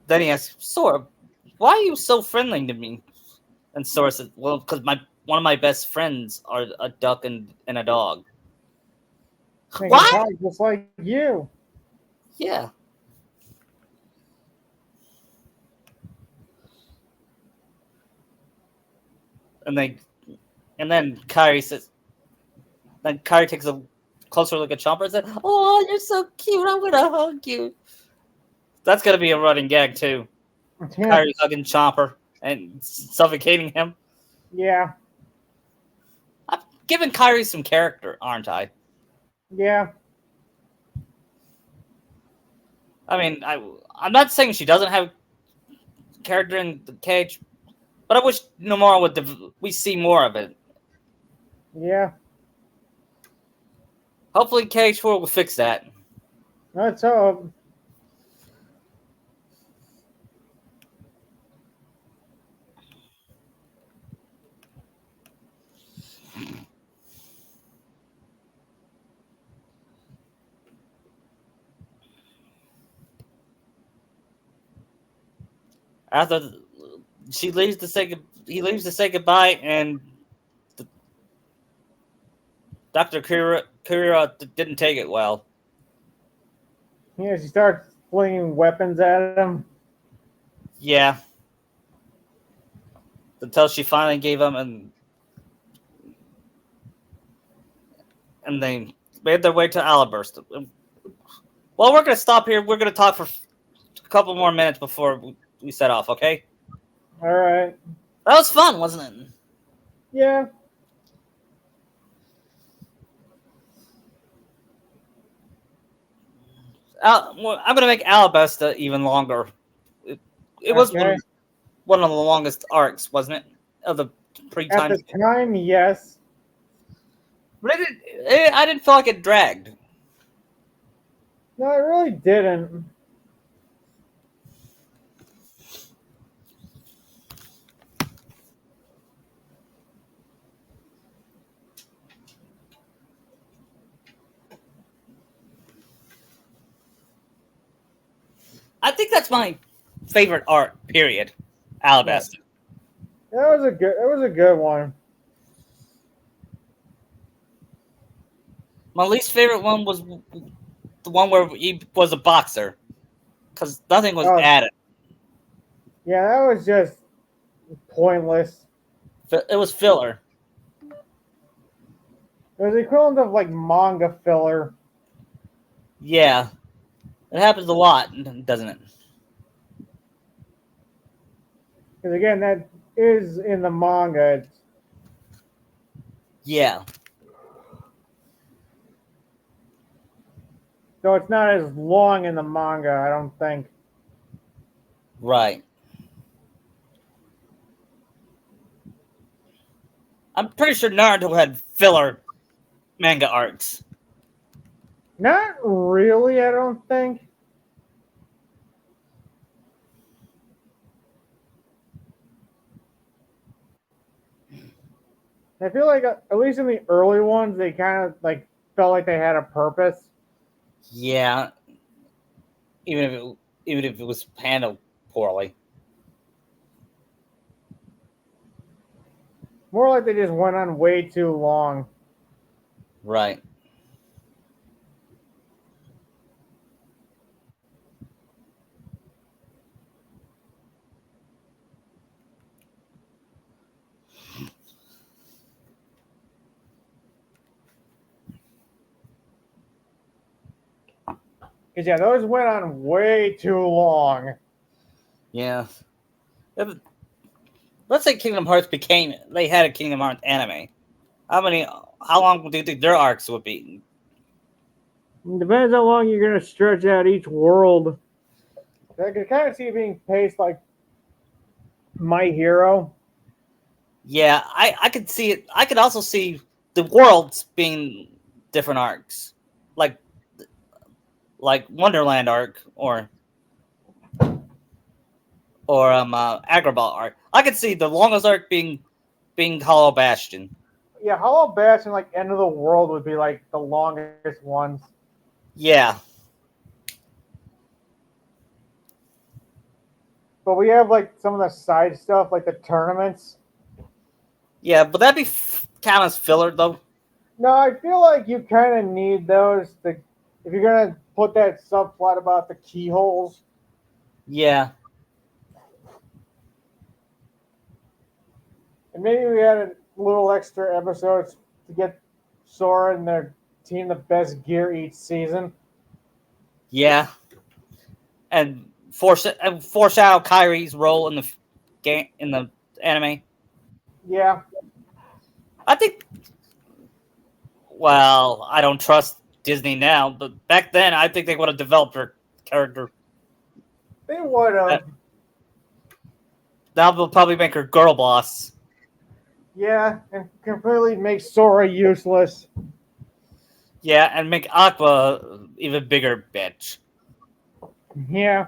then he asks, Sora, why are you so friendly to me? And Sora says, well, because one of my best friends are a duck and a dog. What? Just like you. Yeah. And then Kyrie says, then Kyrie takes a closer look at Chomper and says, "Oh, you're so cute. I'm gonna hug you." That's gonna be a running gag too. Yeah. Kyrie hugging Chomper and suffocating him. Yeah. I'm giving Kyrie some character, aren't I? Yeah. I mean, I'm not saying she doesn't have character in the cage, but I wish Nomura we see more of it. Yeah. Hopefully, KH4 will fix that. Let's hope. After he leaves to say goodbye, and Dr. Kira didn't take it well. Yeah, she starts flinging weapons at him. Yeah. Until she finally gave him, and they made their way to Alabasta. Well, we're going to stop here. We're going to talk for a couple more minutes before we set off, okay? All right. That was fun, wasn't it? Yeah. I'm going to make Alabasta even longer. It was one of the longest arcs, wasn't it? Of the At the time, yes. But I didn't feel like it dragged. No, I really didn't. I think that's my favorite art. Period. Yeah, Alabasta. That was a good one. My least favorite one was the one where he was a boxer because nothing was Oh, added. yeah, that was just pointless. It was filler. It was the equivalent of like manga filler. Yeah, it happens a lot, doesn't it? Because again, that is in the manga. Yeah, So it's not as long in the manga, I don't think. right. I'm pretty sure Naruto had filler manga arcs. Not really, I don't think. I feel like at least in the early ones, they kind of like felt like they had a purpose. Yeah, even if it was handled poorly. More like they just went on way too long. Right. Because yeah, those went on way too long. Yeah. Let's say Kingdom Hearts they had a Kingdom Hearts anime. How long do you think their arcs would be? It depends how long you're gonna stretch out each world. I can kind of see it being paced like My Hero. Yeah, I could see it. I could also see the worlds being different arcs, like Wonderland arc or Agrabah arc. I could see the longest arc being Hollow Bastion. Yeah, Hollow Bastion, like End of the World, would be like the longest ones. Yeah, But we have like some of the side stuff, like the tournaments. yeah, but that'd be count as filler though. No, I feel like you kind of need those to, if you're gonna put that subplot about the keyholes. Yeah, And maybe we had a little extra episodes to get Sora and their team the best gear each season. yeah, and foreshadow Kyrie's role in the game in the anime. Yeah, I think. Well, I don't trust Disney now, but back then I think they would have developed her character. they would have. Now they'll probably make her girl boss. Yeah, and completely make Sora useless. Yeah, and make Aqua even bigger bitch. Yeah.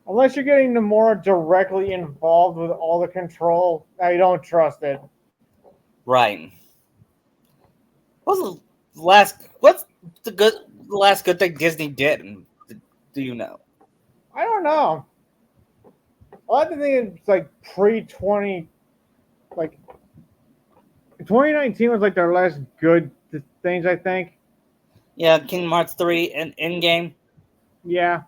Unless you're getting Nomura directly involved with all the control, I don't trust it. Right. What's the last? What's the last good thing Disney did? Do you know? I don't know. I like to think it's like pre 20, like 2019 was like their last good things. I think. Yeah, Kingdom Hearts 3 and Endgame. Yeah.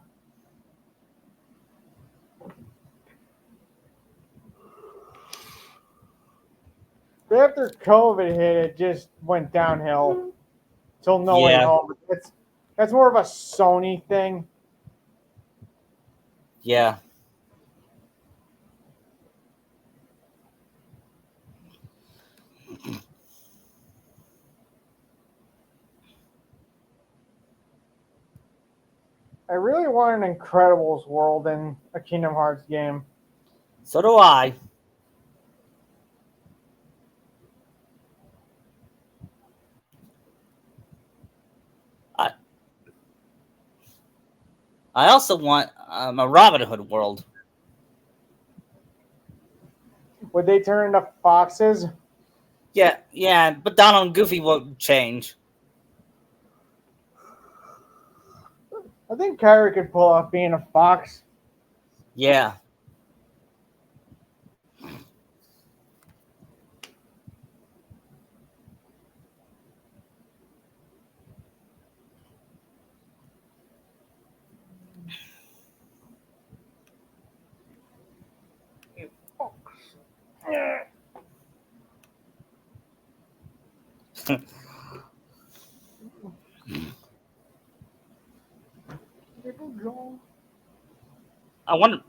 But after COVID hit, it just went downhill till No Way Yeah, Home. That's more of a Sony thing. yeah. I really want an Incredibles world in a Kingdom Hearts game. So do I. I, I also want a Robin Hood world. Would they turn into foxes? Yeah, yeah, but Donald and Goofy won't change. I think Kyrie could pull off being a fox. Yeah. I wonder.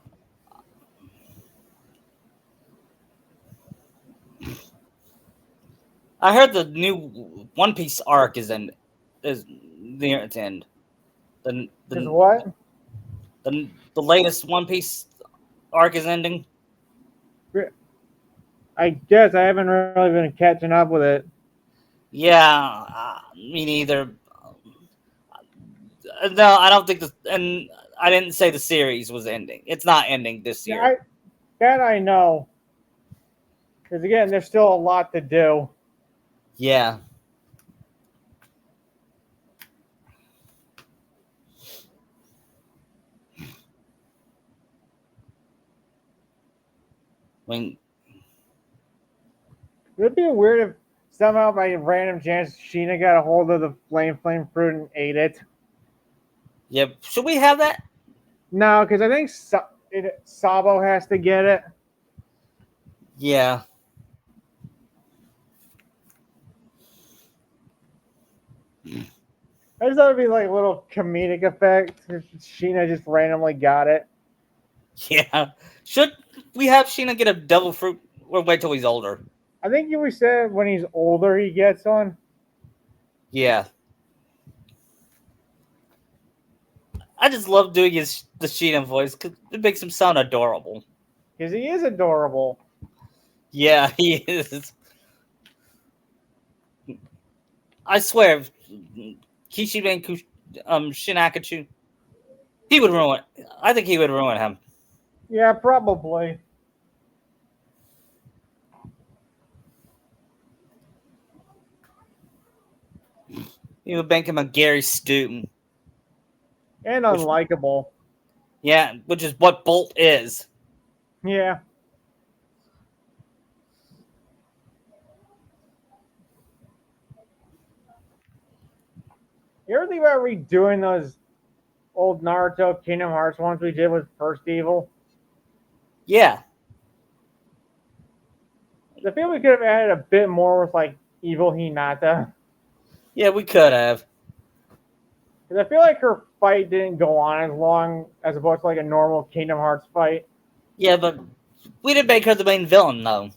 I heard the new One Piece arc is near its end. The Is the what? the latest One Piece arc is ending. I guess I haven't really been catching up with it. Yeah, me neither. No, I don't think the and I didn't say the series was ending. It's not ending this Yeah, year. that I know. Because again, there's still a lot to do. Yeah. I mean, Would it be weird if somehow by random chance Sheena got a hold of the flame fruit and ate it? yeah. Should we have that? No, because I think Sabo has to get it. Yeah. I just thought it'd be like a little comedic effect if Sheena just randomly got it. Yeah. Should we have Sheena get a devil fruit or wait till he's older? I think you said when he's older he gets one. Yeah. I just love doing the Sheena voice because it makes him sound adorable. Because he is adorable. Yeah, he is. I swear, Kishiben Shinakachu, he would ruin. I think he would ruin him. Yeah, probably. He would make him a Gary Stooten, And which unlikable. yeah, which is what Bolt is. Yeah. You ever think about redoing those old Naruto Kingdom Hearts ones we did with First Evil? Yeah, I feel we could have added a bit more with like Evil Hinata. yeah, we could have. Because I feel like her fight didn't go on as long as opposed to like a normal Kingdom Hearts fight. Yeah, but we didn't make her the main villain though.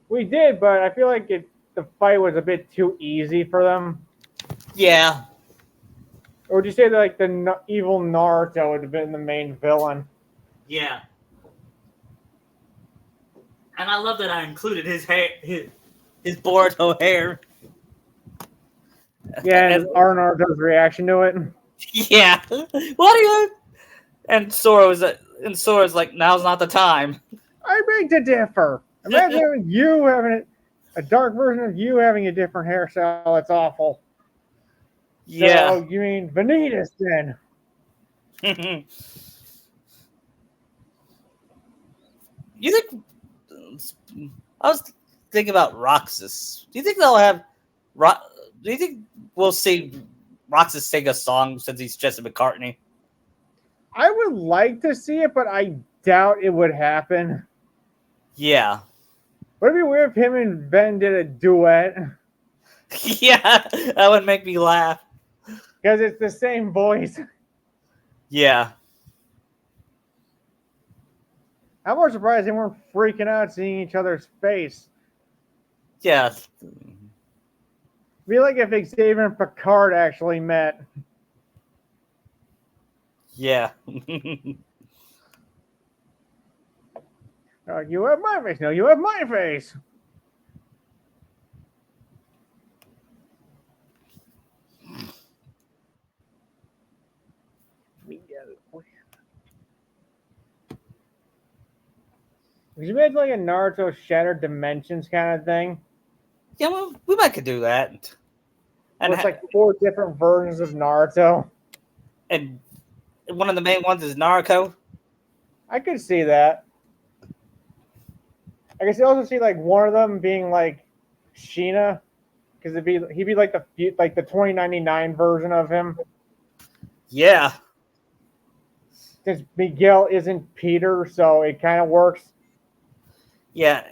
We did, but I feel like the fight was a bit too easy for them. Yeah, Or would you say that like the evil Naruto would have been the main villain? yeah. And I love that I included his hair, his Boruto hair. Yeah, And and our Naruto's reaction to it. yeah, what are you? And Sora's like, now's not the time. I beg to differ. Imagine you having a dark version of you having a different hairstyle. That's awful. Yeah. So you mean Vanitas then? You think? I was thinking about Roxas. Do you think they'll have? Do you think we'll see Roxas sing a song since he's Jesse McCartney? I would like to see it, but I doubt it would happen. Yeah. Would it be weird if him and Ben did a duet? Yeah, that would make me laugh. Because it's the same voice. Yeah. I'm more surprised they weren't freaking out seeing each other's face. Yeah. It'd be like if Xavier and Picard actually met. Yeah. You have my face. No, you have my face. Would you make like a Naruto Shattered Dimensions kind of thing? Yeah, well, we might could do that. Where it's like 4 different versions of Naruto. And one of the main ones is Naruto. I could see that. I could also see like one of them being like Sheena, because he'd be like the 2099 version of him. Yeah. Since Miguel isn't Peter, so it kind of works. Yeah.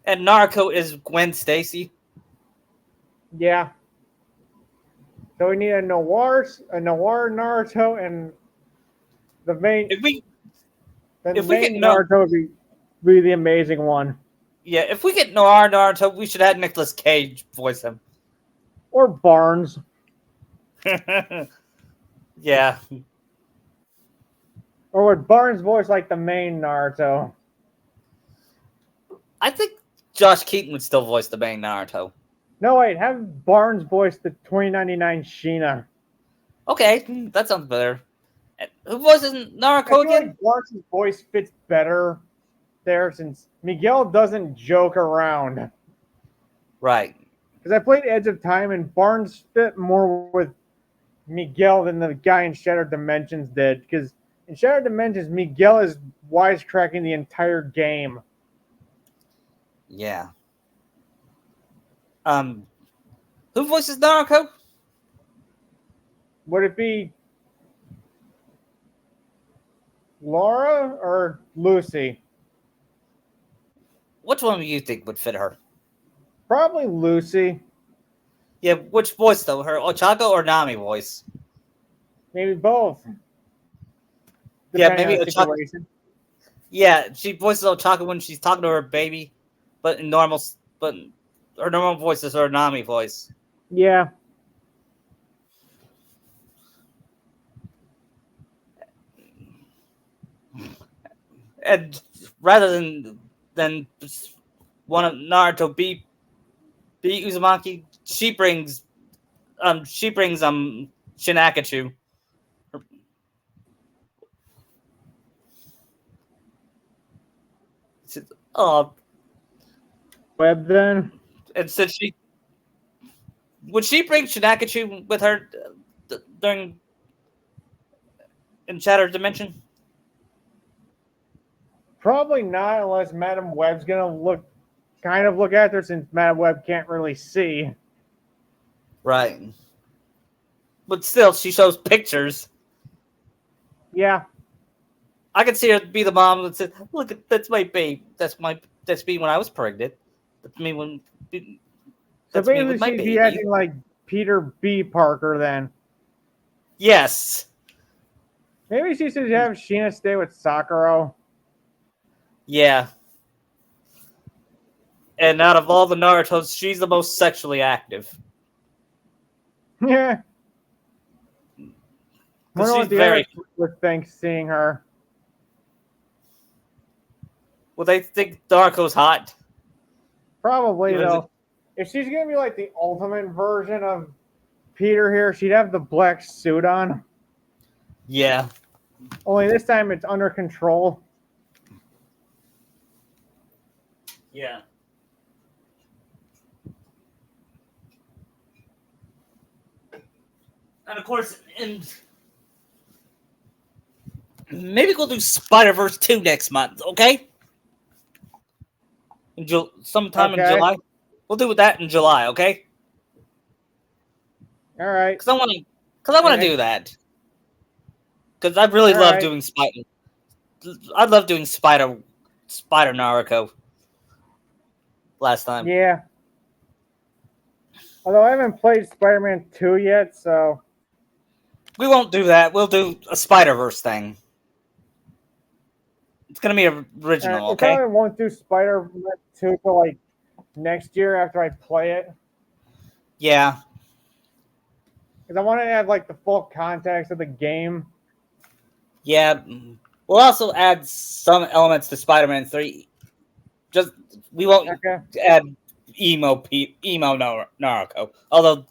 And Naruto is Gwen Stacy. Yeah. So we need a noir Naruto, and the main If we get Naruto would be the amazing one. Yeah, if we get Noir Naruto, we should have Nicolas Cage voice him. Or Barnes. Yeah. Or would Barnes voice like the main Naruto? I think Josh Keaton would still voice the main Naruto. No, wait, have Barnes voice the 2099 Sheena. Okay, that sounds better. Who voices Naruto again? Like Barnes' voice fits better there since Miguel doesn't joke around. Right. Because I played Edge of Time and Barnes fit more with Miguel than the guy in Shattered Dimensions did. Because in Shattered Dimensions, Miguel is wisecracking the entire game. Yeah. Who voices Naruto? Would it be Laura or Lucy? Which one do you think would fit her? Probably Lucy. Yeah, which voice though? Her Ochako or Nami voice? Maybe both. Yeah, maybe Ochako. Yeah, she voices Ochako when she's talking to her baby, but her normal voice is her Nami voice. Yeah. And rather than one of Naruto be Uzumaki, she brings Shinakachu. Web then. And since would she bring Shinakachu with her during in Shattered Dimension? Probably not, unless Madam Web's gonna look at her, since Madam Web can't really see. Right. But still, she shows pictures. Yeah. I could see her be the mom that said, "Look, that's my babe. That's me when I was pregnant. That's me when." So basically, she'd be acting like Peter B. Parker then. Yes. Maybe she should have Sheena stay with Sakura. Yeah. And out of all the Narutos, she's the most sexually active. Yeah. She's very. Would think seeing her. Well, they think Naruto's hot. Probably though. If she's gonna be like the ultimate version of Peter here, she'd have the black suit on. Yeah. Only this time it's under control. Yeah. And of course, maybe we'll do Spider-Verse 2 next month, okay? Sometime in July. We'll do that in July, okay? All right. Because I want to do that. Because I really love doing Spider. I love doing Spider Naruto. Last time. Yeah. Although I haven't played Spider-Man 2 yet, so we won't do that. We'll do a Spider-Verse thing. It's gonna be original, okay? I probably won't do Spider-Man 2 till like next year after I play it. Yeah. Because I want to have like the full context of the game. Yeah. We'll also add some elements to Spider-Man 3. Just we won't Okay. add emo Naruto. Although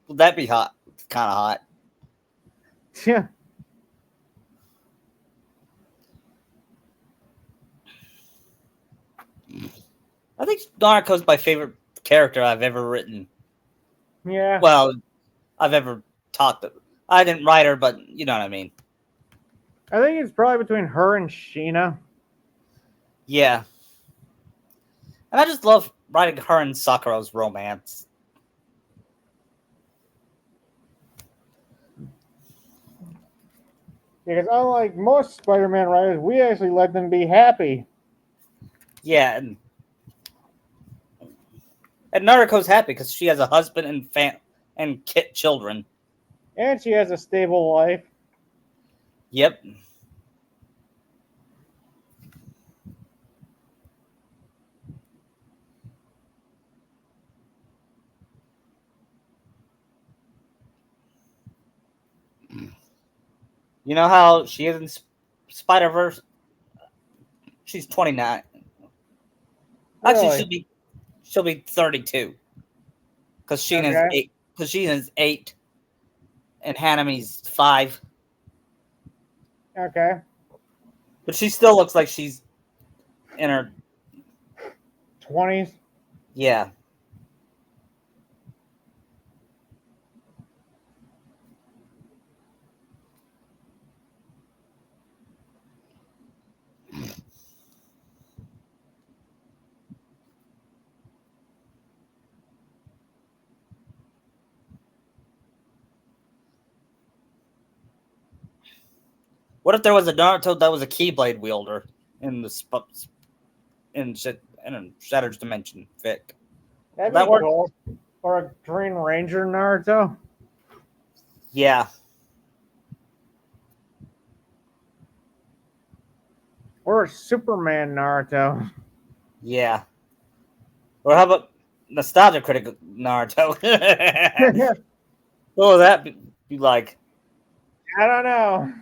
that'd be hot, kind of hot. Yeah. I think Naruto's my favorite character I've ever written. Yeah. Well, I've ever talked. I didn't write her, but you know what I mean. I think it's probably between her and Sheena. Yeah, and I just love writing her and Sakura's romance. Because unlike most Spider-Man writers, we actually let them be happy. Yeah, and Naruto's happy because she has a husband and children. And she has a stable life. Yep. You know how she is in Spider Verse? She's 29. Actually, Really? she'll be 32 because Sheena's Okay. 8. Because Sheena's 8 and Haname's 5. Okay. But she still looks like she's in her 20s. yeah. What if there was a Naruto that was a Keyblade wielder in the in Shattered Dimension fic? That'd That be work? cool. Or a Green Ranger Naruto. Yeah. Or a Superman Naruto. Yeah. Or how about Nostalgia Critic Naruto? I What would that be like? don't know.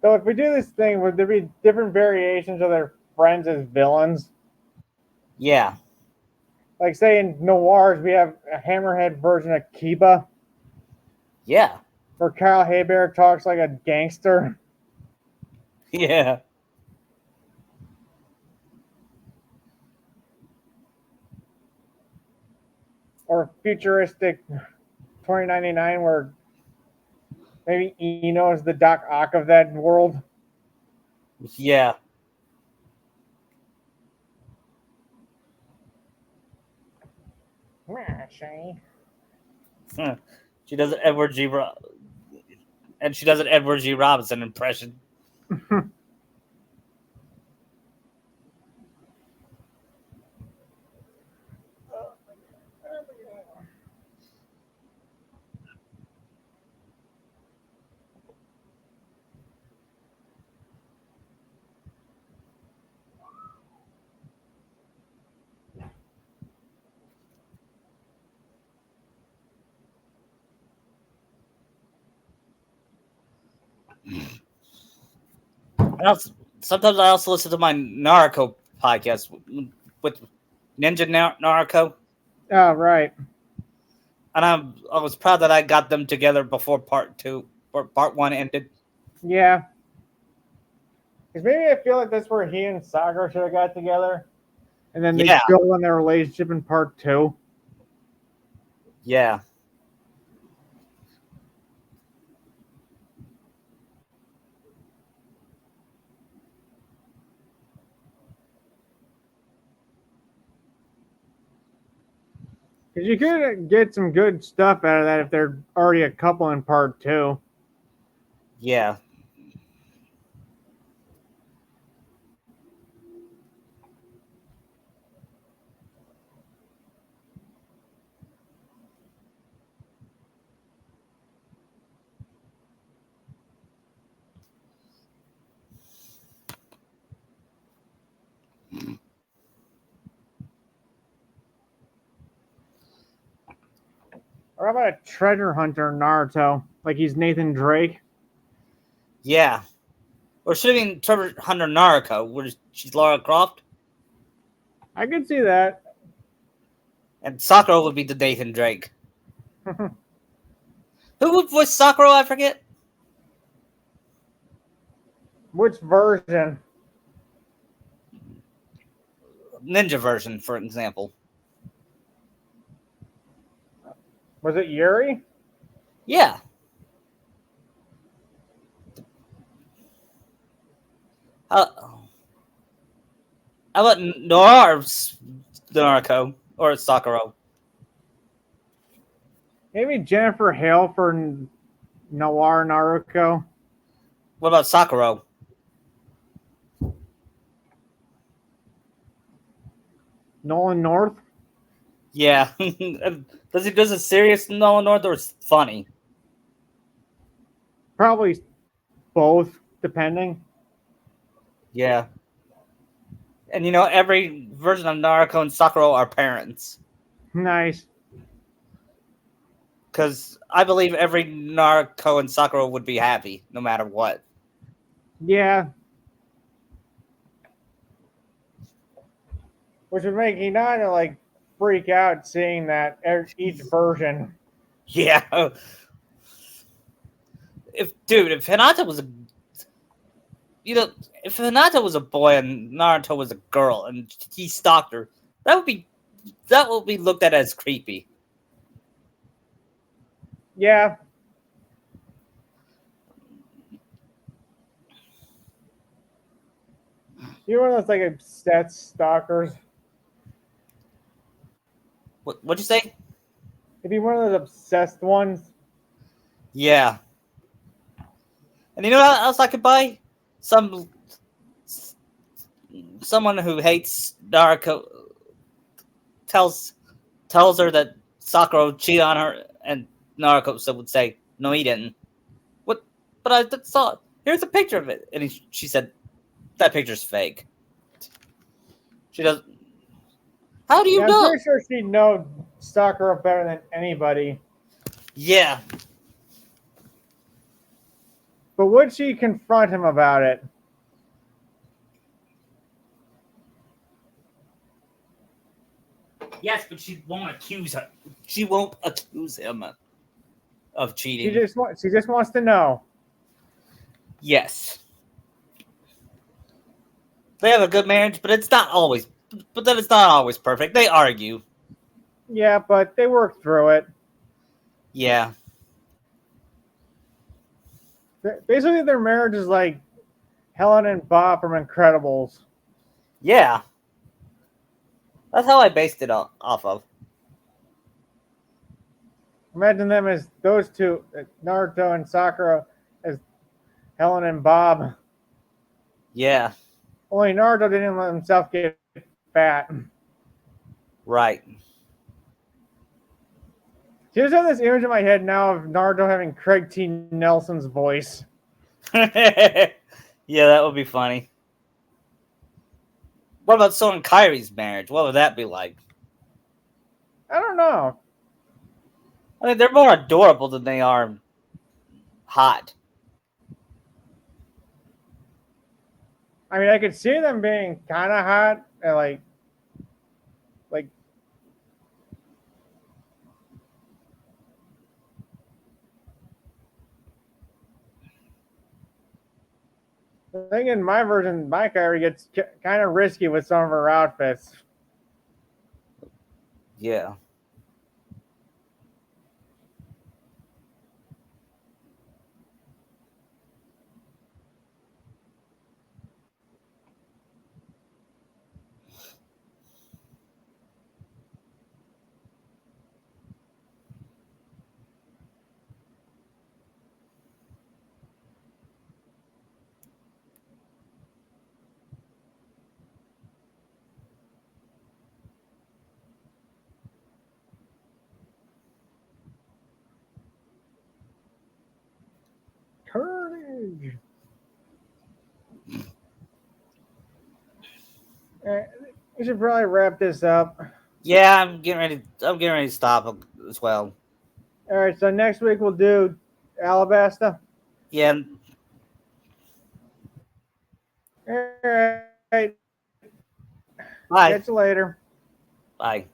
So if we do this thing, would there be different variations of their friends as villains? Yeah. Like say in Noirs, we have a Hammerhead version of Kiba, Yeah. where Kyle Haybear talks like a gangster. Yeah. Or futuristic 2099, where maybe Eno is the Doc Ock of that world. Yeah. Huh. She does an and she does an Edward G. Robinson impression. And also, sometimes I also listen to my Naruto podcast with Ninja Naruto, Oh, right. and I was proud that I got them together before part 2 or part 1 ended. Yeah. Because maybe I feel like that's where he and Sakura should have got together. And then they Yeah. build on their relationship in part 2. Yeah. Because you could get some good stuff out of that if they're already a couple in part 2. Yeah. Or how about a treasure hunter in Naruto? Like he's Nathan Drake? Yeah. Or should have been Treasure Hunter Naruto, where she's Lara Croft. I could see that. And Sakura would be the Nathan Drake. Who would voice Sakura? I forget. Which version? Ninja version, for example. Was it Yuri? Yeah. How about Noir's Naruto or Sakura? Maybe Jennifer Hale for Noir Naruto. What about Sakura? Nolan North? Yeah. Does he do a serious Nolan North or is it funny? Probably both, depending. Yeah. And you know, every version of Naruto and Sakura are parents. Nice. Because I believe every Naruto and Sakura would be happy, no matter what. Yeah. Which would make Hinata like freak out seeing that each version. Yeah. If Hinata was if Hinata was a boy and Naruto was a girl and he stalked her, that would be looked at as creepy. Yeah. You're one of those like obsessed stalkers. What'd you say? If you're one of those obsessed ones. Yeah. And you know what else I could buy? Someone who hates Naruto tells her that Sakura cheated on her, and Naruto would say, "No, he didn't." What? But I saw. Here's a picture of it, and she said, "That picture's fake." She does. How do you Yeah, I'm know? pretty sure she'd know Sakura better than anybody. Yeah. But would she confront him about it? Yes, but she won't accuse her. She won't accuse him of cheating. She just wants to know. Yes. They have a good marriage, but it's not always. But then it's not always perfect. They argue. Yeah, but they work through it. Yeah. Basically, their marriage is like Helen and Bob from Incredibles. Yeah. That's how I based it off of. Imagine them as those two, Naruto and Sakura, as Helen and Bob. Yeah. Only Naruto didn't let himself get fat. Right. See, I just have this image in my head now of Naruto having Craig T. Nelson's voice. Yeah, that would be funny. What about Sora and Kyrie's marriage? What would that be like? I don't know. I mean, they're more adorable than they are hot. I mean, I could see them being kind of hot and like I think in my version, my Kyrie gets kind of risky with some of her outfits. Yeah. Carnage. We should probably wrap this up. Yeah, I'm getting ready to stop as well. All right, so next week we'll do Alabasta. Yeah. All right. Catch you later. Bye. Bye.